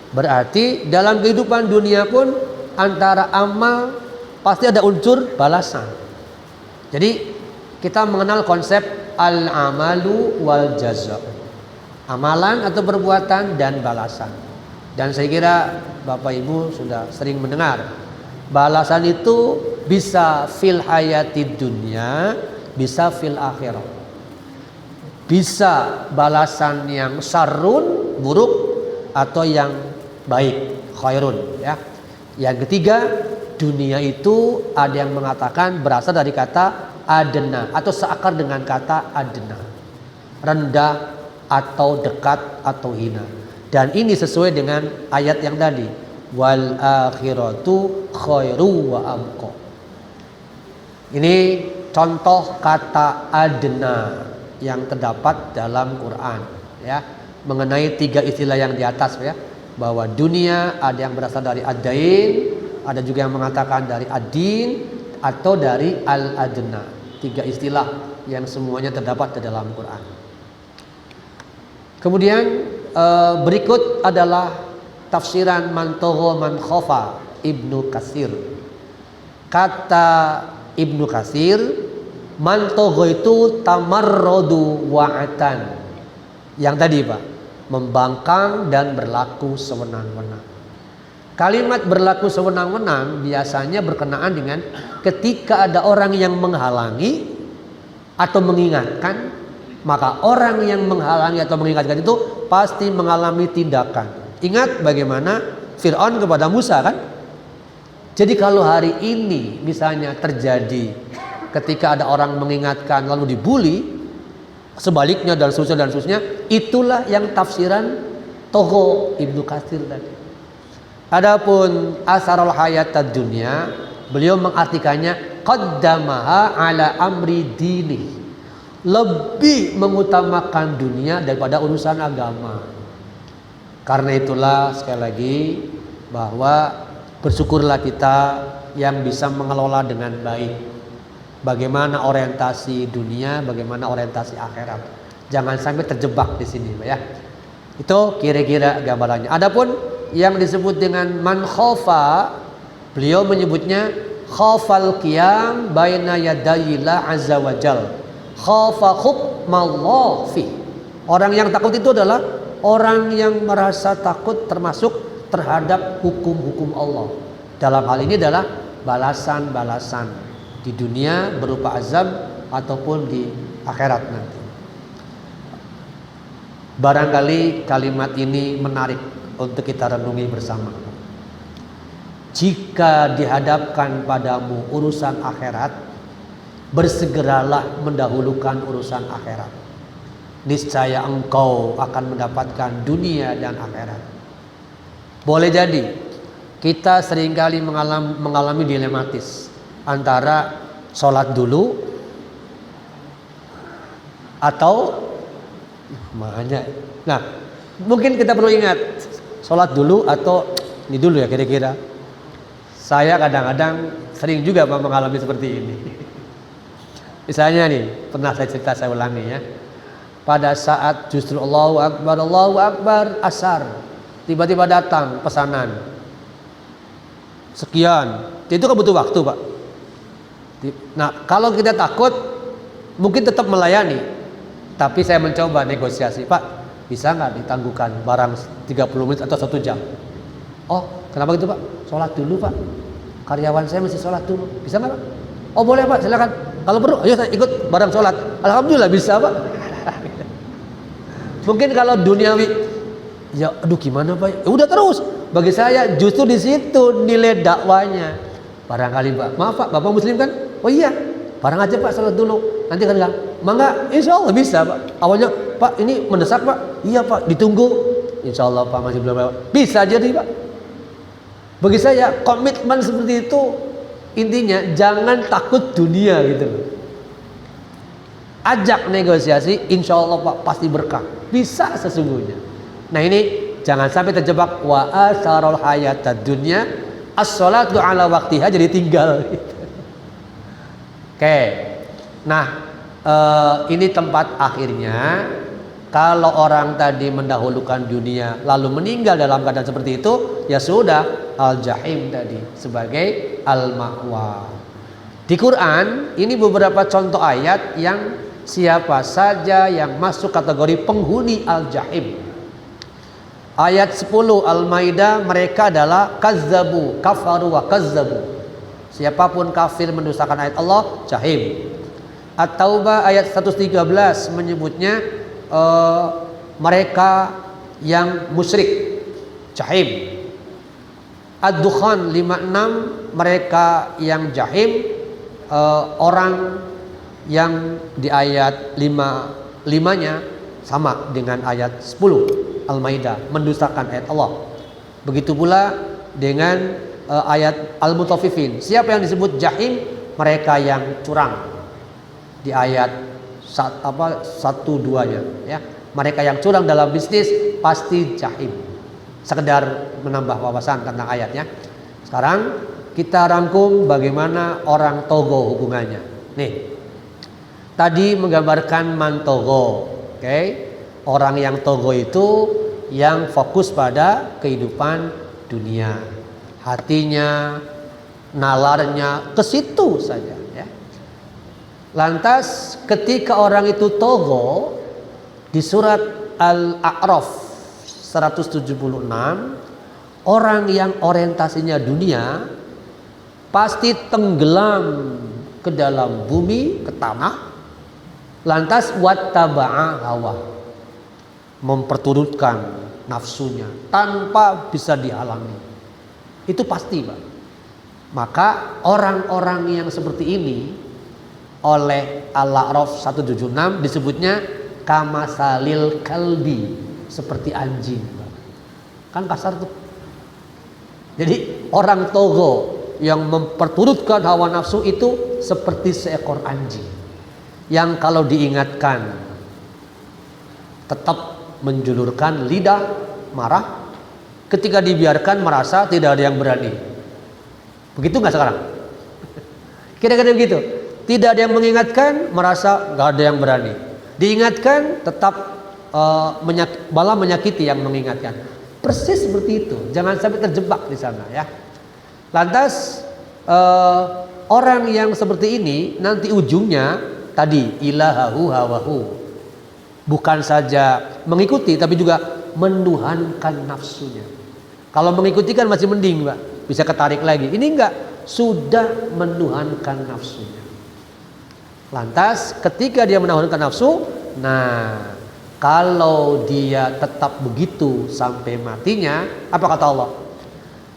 berarti dalam kehidupan dunia pun antara amal pasti ada unsur balasan. Jadi kita mengenal konsep al-amalu wal jaza, amalan atau perbuatan dan balasan. Dan saya kira Bapak Ibu sudah sering mendengar, balasan itu bisa fil hayatid dunya, bisa fil akhirah. Bisa balasan yang syarrun, buruk, atau yang baik, khairun ya. Yang ketiga, dunia itu ada yang mengatakan berasal dari kata adna atau seakar dengan kata adna, rendah atau dekat atau hina. Dan ini sesuai dengan ayat yang tadi, wal akhiratu khairu wa abqa. Ini contoh kata adna yang terdapat dalam Quran ya, mengenai 3 istilah yang di atas ya, bahwa dunia ada yang berasal dari ad-dain, ada juga yang mengatakan dari ad-din atau dari al-adna. 3 istilah yang semuanya terdapat di dalam Quran. Kemudian berikut adalah tafsiran man tagha man khafa Ibnu Katsir. Kata Ibnu Katsir, man togho itu tamarrodu wa'atan. Yang tadi Pak, membangkang dan berlaku sewenang-wenang. Kalimat berlaku sewenang-wenang biasanya berkenaan dengan ketika ada orang yang menghalangi atau mengingatkan, maka orang yang menghalangi atau mengingatkan itu pasti mengalami tindakan. Ingat bagaimana Fir'aun kepada Musa kan? Jadi kalau hari ini misalnya terjadi ketika ada orang mengingatkan lalu dibully, sebaliknya dan seterusnya, itulah yang tafsiran Togho Ibnu Katsir tadi. Adapun asarul hayatad dunya, beliau mengartikannya qaddamaha ala amri dini, lebih mengutamakan dunia daripada urusan agama. Karena itulah sekali lagi bahwa bersyukurlah kita yang bisa mengelola dengan baik bagaimana orientasi dunia, bagaimana orientasi akhirat. Jangan sampai terjebak di sini, ya. Itu kira-kira gambarannya. Adapun yang disebut dengan man khofa, beliau menyebutnya khofal qiyam baina yadayillah azza wajal. Khofa hukmallah fi. Orang yang takut itu adalah orang yang merasa takut termasuk terhadap hukum-hukum Allah. Dalam hal ini adalah balasan-balasan di dunia berupa azab ataupun di akhirat nanti. Barangkali kalimat ini menarik untuk kita renungi bersama. Jika dihadapkan padamu urusan akhirat, bersegeralah mendahulukan urusan akhirat. Niscaya engkau akan mendapatkan dunia dan akhirat. Boleh jadi kita seringkali mengalami dilematis antara sholat dulu atau makanya. Nah, mungkin kita perlu ingat sholat dulu atau ini dulu ya kira-kira. Saya kadang-kadang sering juga Pak mengalami seperti ini. Misalnya nih, pernah saya cerita, saya ulangi ya. Pada saat justru Allahu Akbar asar, tiba-tiba datang pesanan sekian, itu kan butuh waktu Pak. Nah kalau kita takut mungkin tetap melayani, tapi saya mencoba negosiasi, Pak bisa nggak ditangguhkan barang 30 menit atau 1 jam. Oh kenapa gitu Pak? Sholat dulu Pak, karyawan saya mesti sholat dulu, bisa nggak Pak? Oh boleh Pak, silakan, kalau perlu ayo saya ikut bareng sholat. Alhamdulillah bisa Pak. Mungkin kalau duniawi, ya aduh gimana Pak, ya udah terus. Bagi saya justru di situ nilai dakwanya. Barangkali Pak, maaf Pak, Bapak Muslim kan? Oh iya, barang aja Pak, sholat dulu. Nanti kan enggak, mangga, insya Allah bisa Pak. Awalnya Pak ini mendesak Pak, iya Pak, ditunggu. Insya Allah Pak masih belum lewat. Bisa jadi Pak. Bagi saya komitmen seperti itu intinya jangan takut dunia gitu loh. Ajak negosiasi, insya Allah Pak pasti berkah. Bisa sesungguhnya. Nah ini jangan sampai terjebak wa asarul hayatad dunya as-salatu ala waktiha, jadi tinggal gitu. Oke. Nah ini tempat akhirnya. Kalau orang tadi mendahulukan dunia lalu meninggal dalam keadaan seperti itu, ya sudah, al-jahim tadi sebagai al-ma'wa. Di Quran ini beberapa contoh ayat yang siapa saja yang masuk kategori penghuni al-jahim. Ayat 10 Al-Maidah, mereka adalah kazzabu, kafaru wa kazzabu. Siapapun kafir mendustakan ayat Allah, jahim. At-Taubah ayat 113 menyebutnya mereka yang musyrik, jahim. Ad-Dukhan 56 mereka yang jahim, orang yang di ayat 5-nya sama dengan ayat 10 Al-Maidah, mendustakan ayat Allah. Begitu pula dengan ayat Al-Mutaffifin. Siapa yang disebut jahim? Mereka yang curang. Di ayat 1-2-nya ya. Mereka yang curang dalam bisnis pasti jahim. Sekedar menambah wawasan tentang ayatnya. Sekarang kita rangkum bagaimana orang togo hubungannya. Nih. Tadi menggambarkan man togo. Oke. Orang yang togo itu yang fokus pada kehidupan dunia. Hatinya nalarnya ke situ saja ya. Lantas ketika orang itu togo, di surat Al-A'raf 176, orang yang orientasinya dunia pasti tenggelam ke dalam bumi, ke tanah. Lantas wattaba'a hawa, memperturutkan nafsunya tanpa bisa dihalangi. Itu pasti, Pak. Maka orang-orang yang seperti ini oleh Al-A'raf 176 disebutnya kamasalil kalbi, seperti anjing. Kan kasar tuh. Jadi orang togo yang memperturutkan hawa nafsu itu seperti seekor anjing yang kalau diingatkan tetap menjulurkan lidah, marah. Ketika dibiarkan merasa tidak ada yang berani. Begitu nggak sekarang? Kira-kira begitu. Tidak ada yang mengingatkan, merasa nggak ada yang berani. Diingatkan, tetap malah menyakiti yang mengingatkan. Persis seperti itu. Jangan sampai terjebak di sana ya. Lantas orang yang seperti ini nanti ujungnya tadi ilahahu hawahu. Bukan saja mengikuti tapi juga menuhankan nafsunya. Kalau mengikuti kan masih mending, Pak, bisa ketarik lagi. Ini enggak, sudah menuhankan nafsunya. Lantas ketika dia menuhankan nafsu, nah kalau dia tetap begitu sampai matinya, apa kata Allah?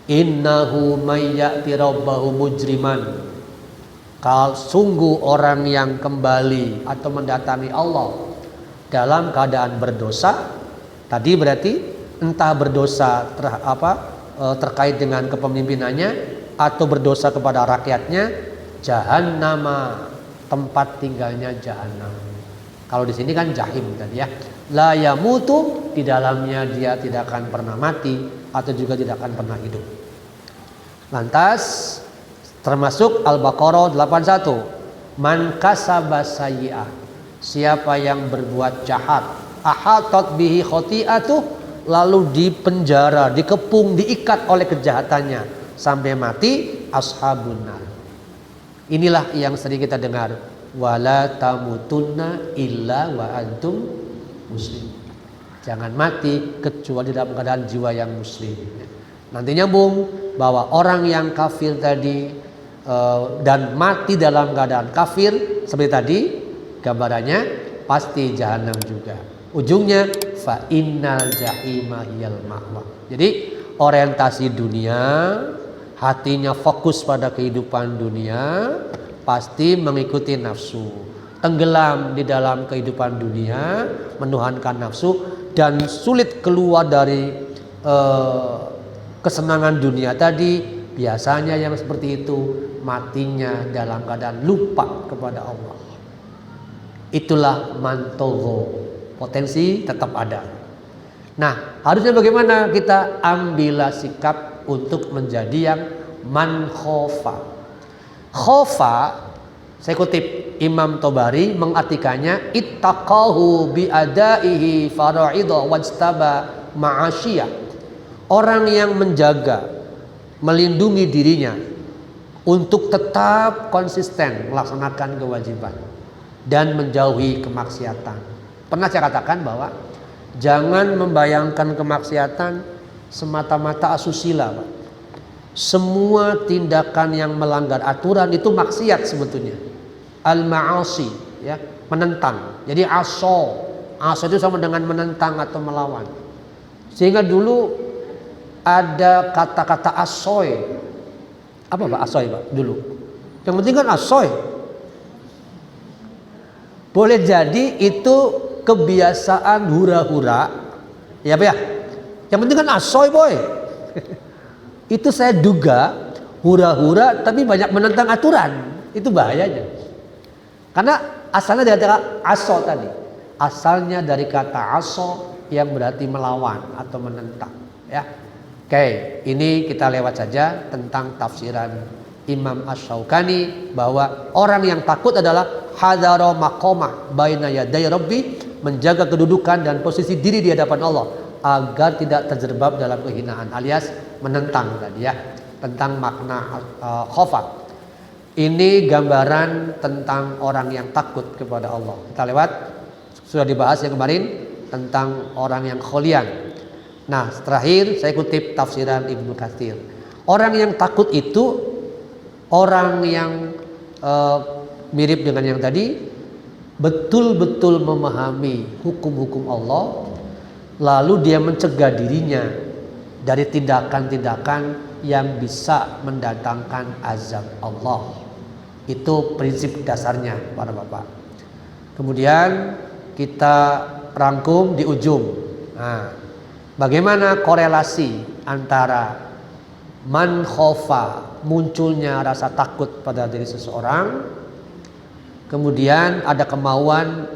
Innahu may ya'ti rabbahu mujriman. Kalau sungguh orang yang kembali atau mendatangi Allah dalam keadaan berdosa, tadi berarti entah berdosa terkait dengan kepemimpinannya atau berdosa kepada rakyatnya, jahannama, tempat tinggalnya jahanam. Kalau di sini kan jahim tadi ya. La yamutu, di dalamnya dia tidak akan pernah mati atau juga tidak akan pernah hidup. Lantas termasuk Al-Baqarah 81, man kasaba sayyi'ah, siapa yang berbuat jahat, ahatat bihi khoti'atuh, lalu dipenjara, dikepung, diikat oleh kejahatannya sampai mati, ashabun nar. Inilah yang sering kita dengar, wala tamutunna illa wa antum muslim. Jangan mati kecuali dalam keadaan jiwa yang muslim. Nanti nyambung bahwa orang yang kafir tadi dan mati dalam keadaan kafir seperti tadi gambarannya pasti jahanam juga. Ujungnya fa innal jahima hiyal ma'wa. Jadi orientasi dunia, hatinya fokus pada kehidupan dunia, pasti mengikuti nafsu, tenggelam di dalam kehidupan dunia, menuhankan nafsu, dan sulit keluar dari kesenangan dunia tadi. Biasanya yang seperti itu matinya dalam keadaan lupa kepada Allah. Itulah mantogo, potensi tetap ada. Nah, harusnya bagaimana kita ambillah sikap untuk menjadi yang man khofa. Khofa, saya kutip Imam Tobari mengartikannya ittaqahu bi adaihi fara'idha wajtaba ma'asiyah. Orang yang menjaga, melindungi dirinya untuk tetap konsisten melaksanakan kewajiban dan menjauhi kemaksiatan. Pernah saya katakan bahwa jangan membayangkan kemaksiatan semata-mata asusila, Pak. Semua tindakan yang melanggar aturan itu maksiat sebetulnya. Al-ma'asi, ya, menentang. Jadi aso itu sama dengan menentang atau melawan. Sehingga dulu ada kata-kata asoy. Apa Pak asoy, Pak, dulu? Yang penting kan asoy. Boleh jadi itu kebiasaan hura-hura. Ya Pak ya? Yang penting kan asoy, boy. Itu saya duga hura-hura tapi banyak menentang aturan. Itu bahayanya. Karena asalnya dari kata aso tadi. Asalnya dari kata aso yang berarti melawan atau menentang, ya. Oke, ini kita lewat saja tentang tafsiran Imam Asy-Syaukani bahwa orang yang takut adalah hadara maqamah baina yaday rabbi, menjaga kedudukan dan posisi diri di hadapan Allah agar tidak terjerembab dalam kehinaan alias menentang tadi ya. tentang makna khofa. Ini gambaran tentang orang yang takut kepada Allah. Kita lewat, sudah dibahas yang kemarin tentang orang yang kholian. Nah, terakhir saya kutip tafsiran Ibnu Katsir. Orang yang takut itu orang yang mirip dengan yang tadi, betul-betul memahami hukum-hukum Allah, lalu dia mencegah dirinya dari tindakan-tindakan yang bisa mendatangkan azab Allah. Itu prinsip dasarnya para bapak. Kemudian kita rangkum di ujung. Nah, bagaimana korelasi antara man khofa, munculnya rasa takut pada diri seseorang, kemudian ada kemauan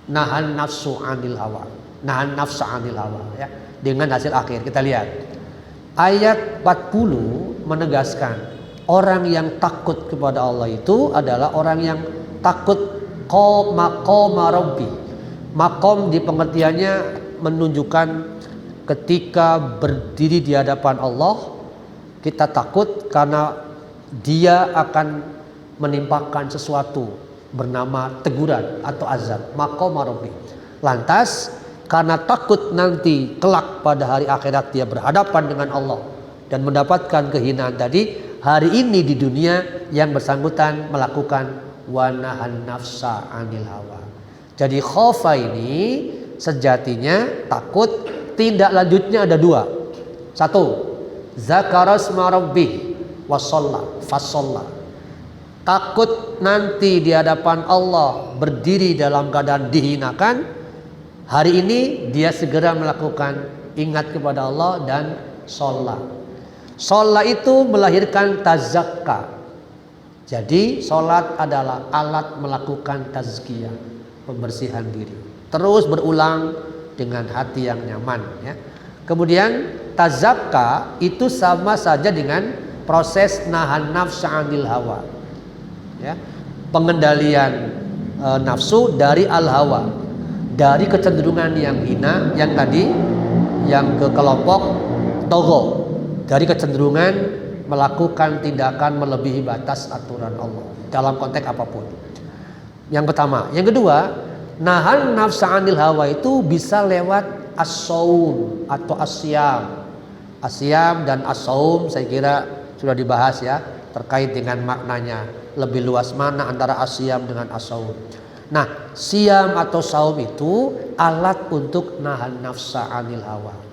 nahan nafsu anil hawa, nahan nafsu anil hawa, ya, dengan hasil akhir. Kita lihat ayat 40 menegaskan orang yang takut kepada Allah itu adalah orang yang takut maqama rabbi. Maqam di pengertiannya menunjukkan ketika berdiri di hadapan Allah, kita takut karena dia akan menimpakan sesuatu bernama teguran atau azab, maqama rabbi. Lantas karena takut nanti kelak pada hari akhirat dia berhadapan dengan Allah dan mendapatkan kehinaan tadi, hari ini di dunia yang bersangkutan melakukan wanahan nafsa anil hawa. Jadi khofa ini sejatinya takut, tindak lanjutnya ada dua. Satu, zakarasma rabbih wasalla fasalla. Takut nanti di hadapan Allah berdiri dalam keadaan dihinakan. Hari ini dia segera melakukan ingat kepada Allah dan sholat. Sholat itu melahirkan tazakka. Jadi sholat adalah alat melakukan tazkiyah, pembersihan diri. Terus berulang dengan hati yang nyaman, ya. Kemudian tazakka itu sama saja dengan proses nahan nafsu anil hawa, ya. Pengendalian nafsu dari al hawa, dari kecenderungan yang hina, yang tadi yang ke kelompok togo, dari kecenderungan melakukan tindakan melebihi batas aturan Allah dalam konteks apapun. Yang pertama. Yang kedua, nahan nafsa anil hawa itu bisa lewat as-saum atau as-siyam. As-siyam dan as-saum saya kira sudah dibahas, ya, terkait dengan maknanya lebih luas mana antara as-siyam dengan as-saum. Nah, siyam atau saum itu alat untuk nahan nafsa anil hawa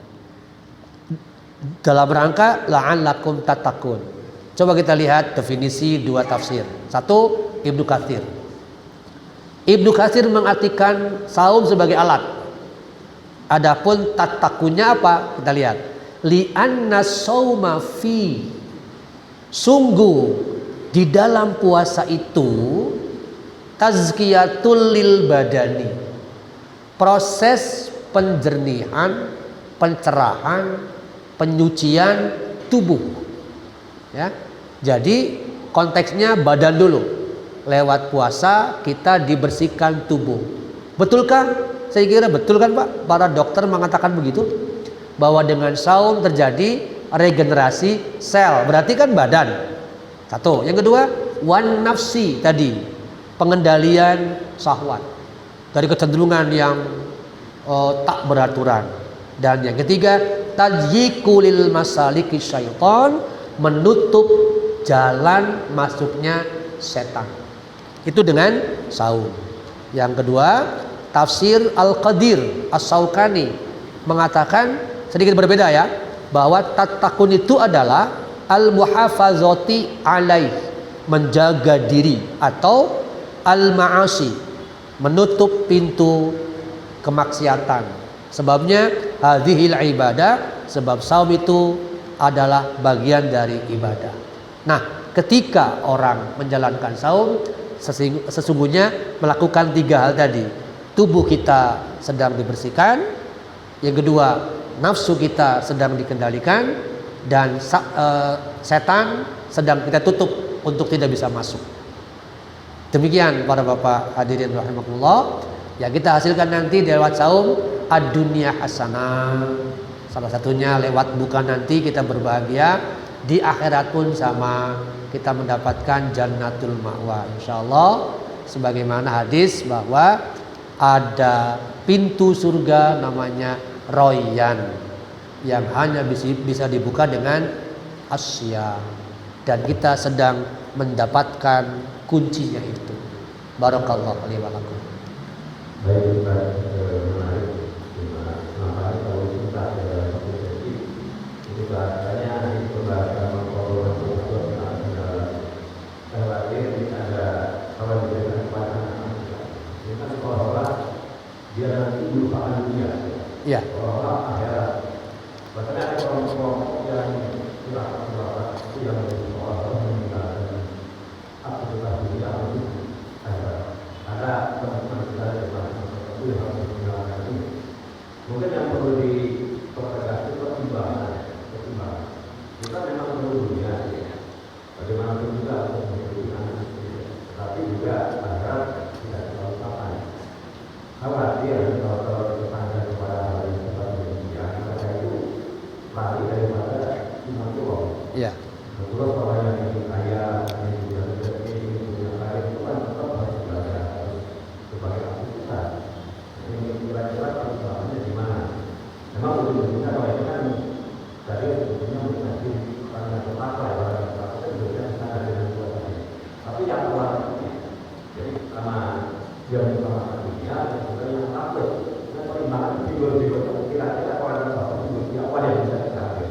dalam rangka la'allakum tattaqun. Coba kita lihat definisi dua tafsir. Satu, Ibnu Katsir. Ibnu Katsir mengartikan saum sebagai alat. Adapun tattaqunya apa? Kita lihat. Li'anna sauma fi, sungguh di dalam puasa itu tazkiyatul lil badani, proses penjernihan, pencerahan, penyucian tubuh, ya. Jadi konteksnya badan dulu. Lewat puasa kita dibersihkan tubuh. Betulkah? Saya kira betul kan, Pak? Para dokter mengatakan begitu, bahwa dengan saum terjadi regenerasi sel. Berarti kan badan. Satu. Yang kedua, wan nafsi tadi, pengendalian syahwat dari kecenderungan yang tak beraturan. Dan yang ketiga, tajyikulil masaliki syaitan, menutup jalan masuknya setan. Itu dengan saum. Yang kedua, tafsir Al-Qadir As-Saukani mengatakan sedikit berbeda, ya, bahwa tattaqun itu adalah al-muhafazati alaih, menjaga diri, atau al-ma'asi, menutup pintu kemaksiatan. Sebabnya hadhil ibadah, sebab saum itu adalah bagian dari ibadah. Nah, ketika orang menjalankan saum, sesungguhnya melakukan tiga hal tadi. Tubuh kita sedang dibersihkan, yang kedua nafsu kita sedang dikendalikan, dan setan sedang kita tutup untuk tidak bisa masuk. Demikian para bapak hadirin rahimakumullah, yang kita hasilkan nanti lewat saum. Ad-dunya hasanah, Salah satunya lewat buka nanti kita berbahagia, di akhirat pun sama, kita mendapatkan jannatul ma'wa insyaallah. Sebagaimana hadis bahwa ada pintu surga namanya Royan yang hanya bisa dibuka dengan asyam, dan kita sedang mendapatkan kuncinya itu. Barakallahu li wa lakum. Baik, menarik. Makanya kalau kita ada satu sesi itu bahasanya di pembahasan mengkolaborasi saya khawatir ini ada kalau diberikan kepada anak-anak kita. Ini kan seolah-olah dia nanti melupakan dunia. Ya. Seolah-olah akhirat. Bahkan ada kelompok yang tidak yang seolah-olah meninggalkan aktivitas dunia itu ada teman-teman kita yang itu yang harus menjalankan ini. Mungkin yang perlu dipertegas itu ketimbangan. Kita memang perlu dunia, bagaimanapun juga untuk mengikuti anak, tapi juga agar tidak terlalu kapan. Khawatir kalau bertanya kepada hal yang seperti dunia, mereka itu lari daripada iman Allah. Ya. Terus kalau yang ingin kaya, yang punya kaya itu kan tetap harus belajar sebagai aktivitas. Ini kira-kira persoalannya di mana? Memang ujung-ujungnya kalau ini kan tadi ujungnya menjadi orang yang terpakai, orang yang terpakai ujungnya sana dengan dua tadi. Tapi yang awalnya, jadi karena dia menggunakan dunia, dan juga yang takut. Dan perimbangan figur-figur itu kira-kira kalau ada satu figur di awal yang bisa kita ambil.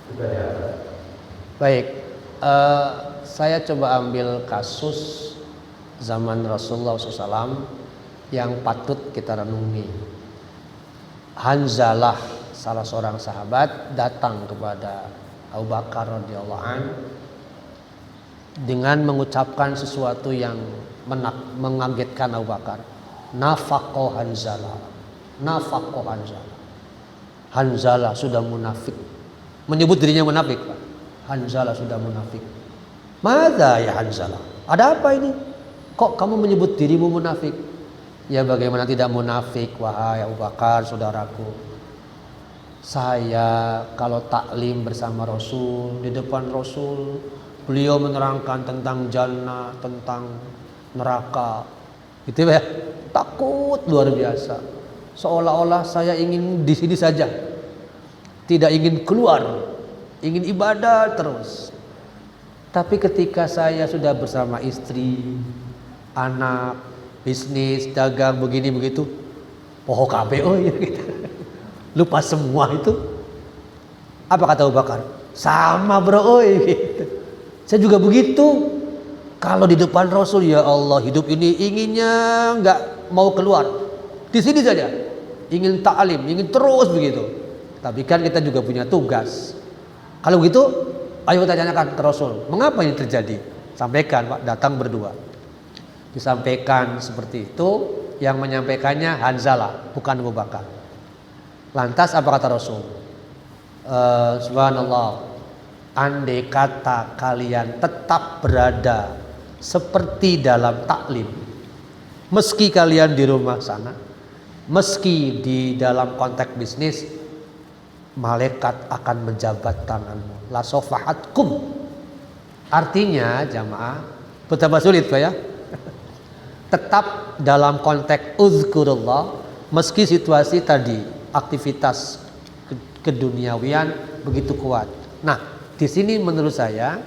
Sudah di atas. Baik, saya coba ambil kasus zaman Rasulullah SAW yang patut kita renungi. Hanzalah, salah seorang sahabat, datang kepada Abu Bakar radhiyallahu an dengan mengucapkan sesuatu yang mengagetkan Abu Bakar. Nafaqo Hanzalah, nafaqo Hanzalah. Hanzalah sudah munafik, menyebut dirinya munafik, Pak. Hanzalah sudah munafik. Mada ya Hanzalah? Ada apa ini? Kok kamu menyebut dirimu munafik? Ya bagaimana tidak munafik, wahai Abu Bakar saudaraku. Saya kalau taklim bersama Rasul, di depan Rasul, beliau menerangkan tentang jannah, tentang neraka. Gitu ya. Takut luar biasa. Seolah-olah saya ingin di sini saja. Tidak ingin keluar. Ingin ibadah terus. Tapi ketika saya sudah bersama istri, anak, bisnis, dagang, begini begitu, poho kabeh ya gitu. Lupa semua itu. Apa kata Abu Bakar? Sama bro gitu. Saya juga begitu. Kalau di depan Rasul, ya Allah, hidup ini inginnya nggak mau keluar. Di sini saja. Ingin ta'lim, ingin terus begitu. Tapi kan kita juga punya tugas. Kalau begitu, ayo kita tanyakan ke Rasul, mengapa ini terjadi? Sampaikan, Pak, datang berdua. Disampaikan seperti itu, yang menyampaikannya Hanzalah, bukan Abu Bakar. Lantas apa kata Rasul? Subhanallah, andai kata kalian tetap berada seperti dalam taklim, meski kalian di rumah sana, meski di dalam konteks bisnis, malaikat akan menjabat tanganmu, la sofahatkum. Artinya jamaah, betapa sulit Pak ya. Tetap dalam konteks uzkurullah, meski situasi tadi aktivitas keduniawian begitu kuat. Nah, di sini menurut saya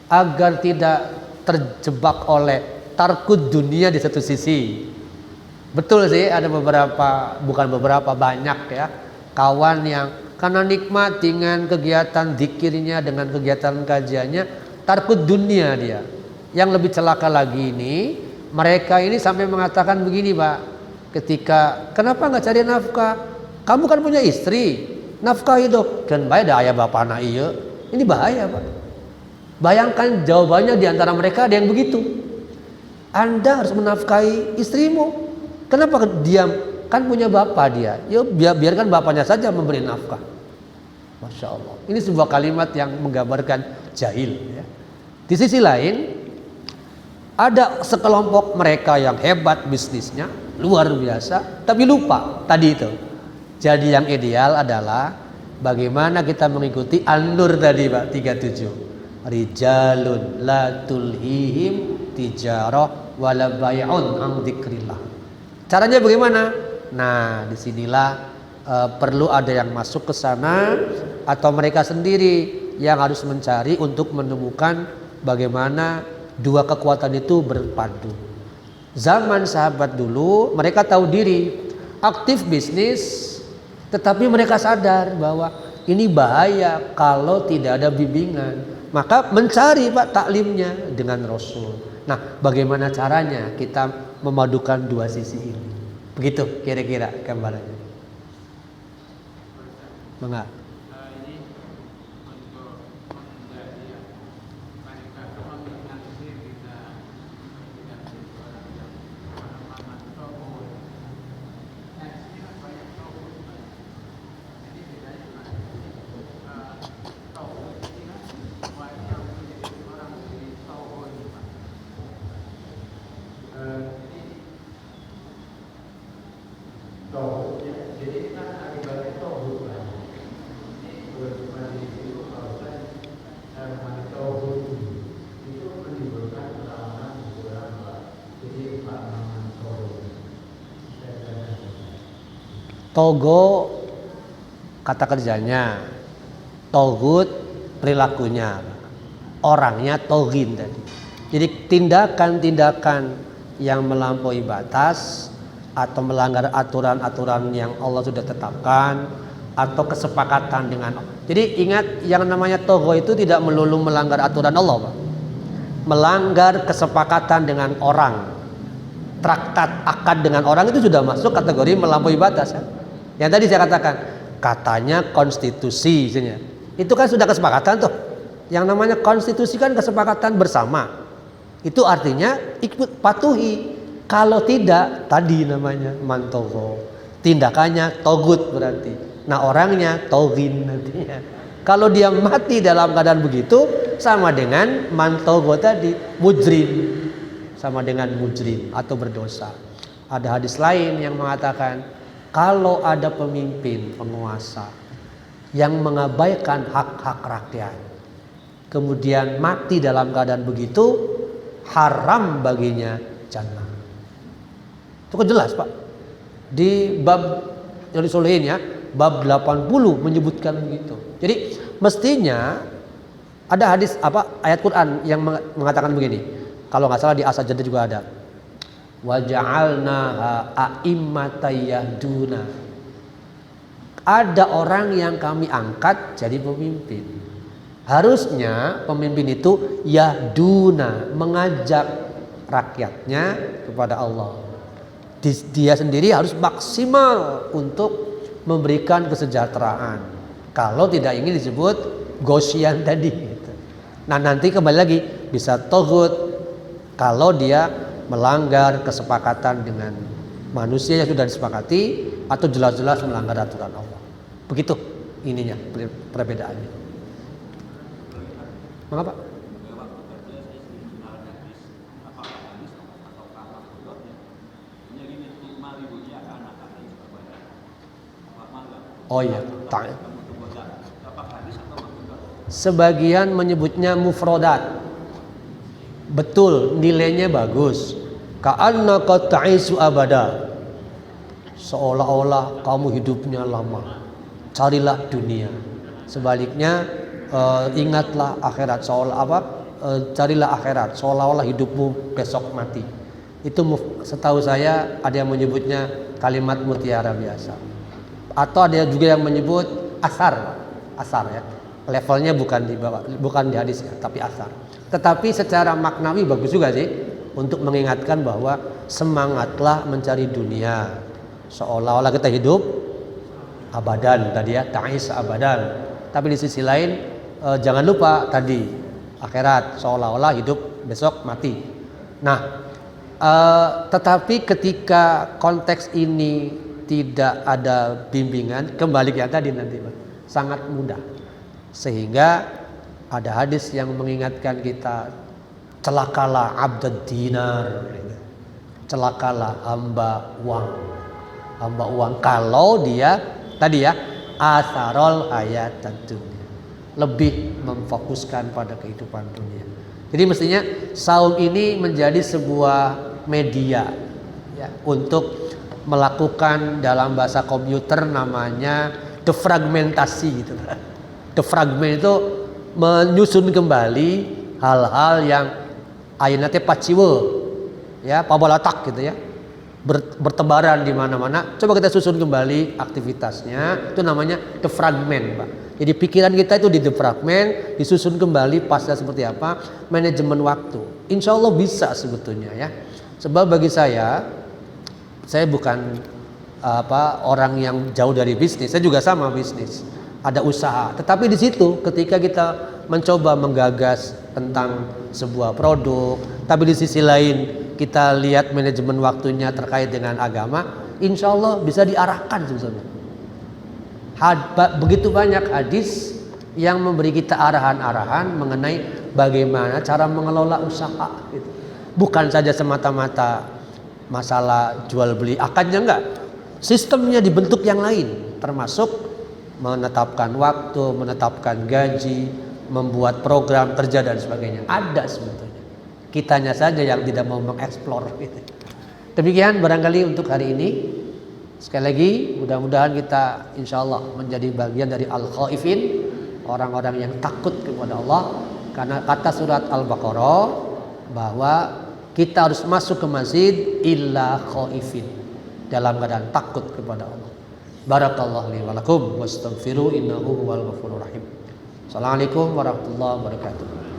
agar tidak terjebak oleh tarkud dunia di satu sisi. Betul sih, ada beberapa, bukan beberapa, banyak ya kawan yang karena nikmat dengan kegiatan zikirnya, dengan kegiatan kajiannya, tarkud dunia dia. Yang lebih celaka lagi ini, mereka ini sampai mengatakan begini Pak, ketika kenapa nggak cari nafkah? Kamu kan punya istri, nafkah hidup dan baik dah ayah bapak anak iya. Ini bahaya Pak. Bayangkan jawabannya di antara mereka ada yang begitu. Anda harus menafkahi istrimu. Kenapa diam? Kan punya bapak dia. Ya biarkan bapaknya saja memberi nafkah. Masya Allah. Ini sebuah kalimat yang menggambarkan jahil. Ya. Di sisi lain, ada sekelompok mereka yang hebat bisnisnya, luar biasa, tapi lupa tadi itu. Jadi yang ideal adalah Bagaimana kita mengikuti An-Nur tadi Pak 37. Rijalun la tulhihim tijarah wala bai'un an dzikrillah. Caranya bagaimana? Nah, disinilah perlu ada yang masuk ke sana atau mereka sendiri yang harus mencari untuk menemukan bagaimana dua kekuatan itu berpadu. Zaman sahabat dulu mereka tahu diri, aktif bisnis, tetapi mereka sadar bahwa ini bahaya kalau tidak ada bimbingan. Maka mencari Pak taklimnya dengan Rasul. Nah, bagaimana caranya kita memadukan dua sisi ini? Begitu kira-kira gambarannya. Mengapa? Togo kata kerjanya, togut perilakunya, orangnya togin tadi. Jadi tindakan-tindakan yang melampaui batas atau melanggar aturan-aturan yang Allah sudah tetapkan atau kesepakatan dengan. Jadi ingat yang namanya togo itu tidak melulu melanggar aturan Allah, Pak. Melanggar kesepakatan dengan orang, traktat akad dengan orang itu sudah masuk kategori melampaui batas ya. Yang tadi saya katakan, katanya konstitusi itu kan sudah kesepakatan tuh. Yang namanya konstitusi kan kesepakatan bersama. Itu artinya ikut patuhi. Kalau tidak, tadi namanya mantogo. Tindakannya togut berarti. Nah, orangnya togin nantinya. Kalau dia mati dalam keadaan begitu, sama dengan mantogo tadi, mujrim. Sama dengan mujrim atau berdosa. Ada hadis lain yang mengatakan, kalau ada pemimpin, penguasa yang mengabaikan hak-hak rakyat, kemudian mati dalam keadaan begitu, haram baginya jannah. Itu kan jelas Pak. Di bab yang disolehin ya, bab 80 menyebutkan begitu. Jadi mestinya ada hadis ayat Quran yang mengatakan begini. Kalau nggak salah di As-Sajdah juga ada. Wa ja'alnaha a'immatan yahduna. Ada orang yang kami angkat jadi pemimpin. Harusnya pemimpin itu yahduna, mengajak rakyatnya kepada Allah. Dia sendiri harus maksimal untuk memberikan kesejahteraan. Kalau tidak ingin disebut gosyan tadi gitu. Nah, nanti kembali lagi bisa togut kalau dia melanggar kesepakatan dengan manusia yang sudah disepakati atau jelas-jelas melanggar aturan Allah. Begitu ininya perbedaannya. Mengapa? Oh iya, sebagian menyebutnya mufrodat. Betul, nilainya bagus. Ka'annaka ta'isu abada. Seolah-olah kamu hidupnya lama. Carilah dunia. Sebaliknya ingatlah akhirat. Carilah akhirat. Seolah-olah hidupmu besok mati. Itu setahu saya ada yang menyebutnya kalimat mutiara biasa. Atau ada juga yang menyebut asar ya. Levelnya bukan di hadis ya, tapi asar. Tetapi secara maknawi bagus juga sih untuk mengingatkan bahwa semangatlah mencari dunia. Seolah-olah kita hidup abadan tadi ya, ta'is abadan. Tapi di sisi lain jangan lupa tadi akhirat, seolah-olah hidup besok mati. Nah, tetapi ketika konteks ini tidak ada bimbingan, kembali yang tadi nanti sangat mudah. Sehingga ada hadis yang mengingatkan kita, celakalah abdad dinar, celakalah hamba uang kalau dia tadi ya Atharul hayatad dunya. Lebih memfokuskan pada kehidupan dunia. Jadi mestinya saum ini menjadi sebuah media ya, untuk melakukan dalam bahasa komputer namanya defragmentasi gitu. Defragment itu menyusun kembali hal-hal yang ayeuna teh paciwe ya, pabalatak gitu ya. Bertebaran di mana-mana. Coba kita susun kembali aktivitasnya. Itu namanya defragment, Pak. Jadi pikiran kita itu di defragment, disusun kembali pasca seperti apa, manajemen waktu. Insya Allah bisa sebetulnya ya. Sebab bagi saya bukan orang yang jauh dari bisnis. Saya juga sama bisnis. Ada usaha. Tetapi di situ ketika kita mencoba menggagas tentang sebuah produk, tapi di sisi lain kita lihat manajemen waktunya terkait dengan agama, insya Allah bisa diarahkan sebetulnya. Begitu banyak hadis yang memberi kita arahan-arahan mengenai bagaimana cara mengelola usaha gitu. Bukan saja semata-mata masalah jual beli akadnya, enggak. Sistemnya dibentuk yang lain, termasuk menetapkan waktu, menetapkan gaji, membuat program kerja dan sebagainya. Ada sebetulnya. Kitanya saja yang tidak mau mengeksplor gitu. Demikian barangkali untuk hari ini. Sekali lagi mudah-mudahan kita insya Allah menjadi bagian dari al-khaifin, orang-orang yang takut kepada Allah. Karena kata surat Al-Baqarah bahwa kita harus masuk ke masjid illa khaifin, dalam keadaan takut kepada Allah. Barakallahu li wa lakum wastaghfiru innahu huwal ghafurur rahim. Assalamualaikum warahmatullahi wabarakatuh.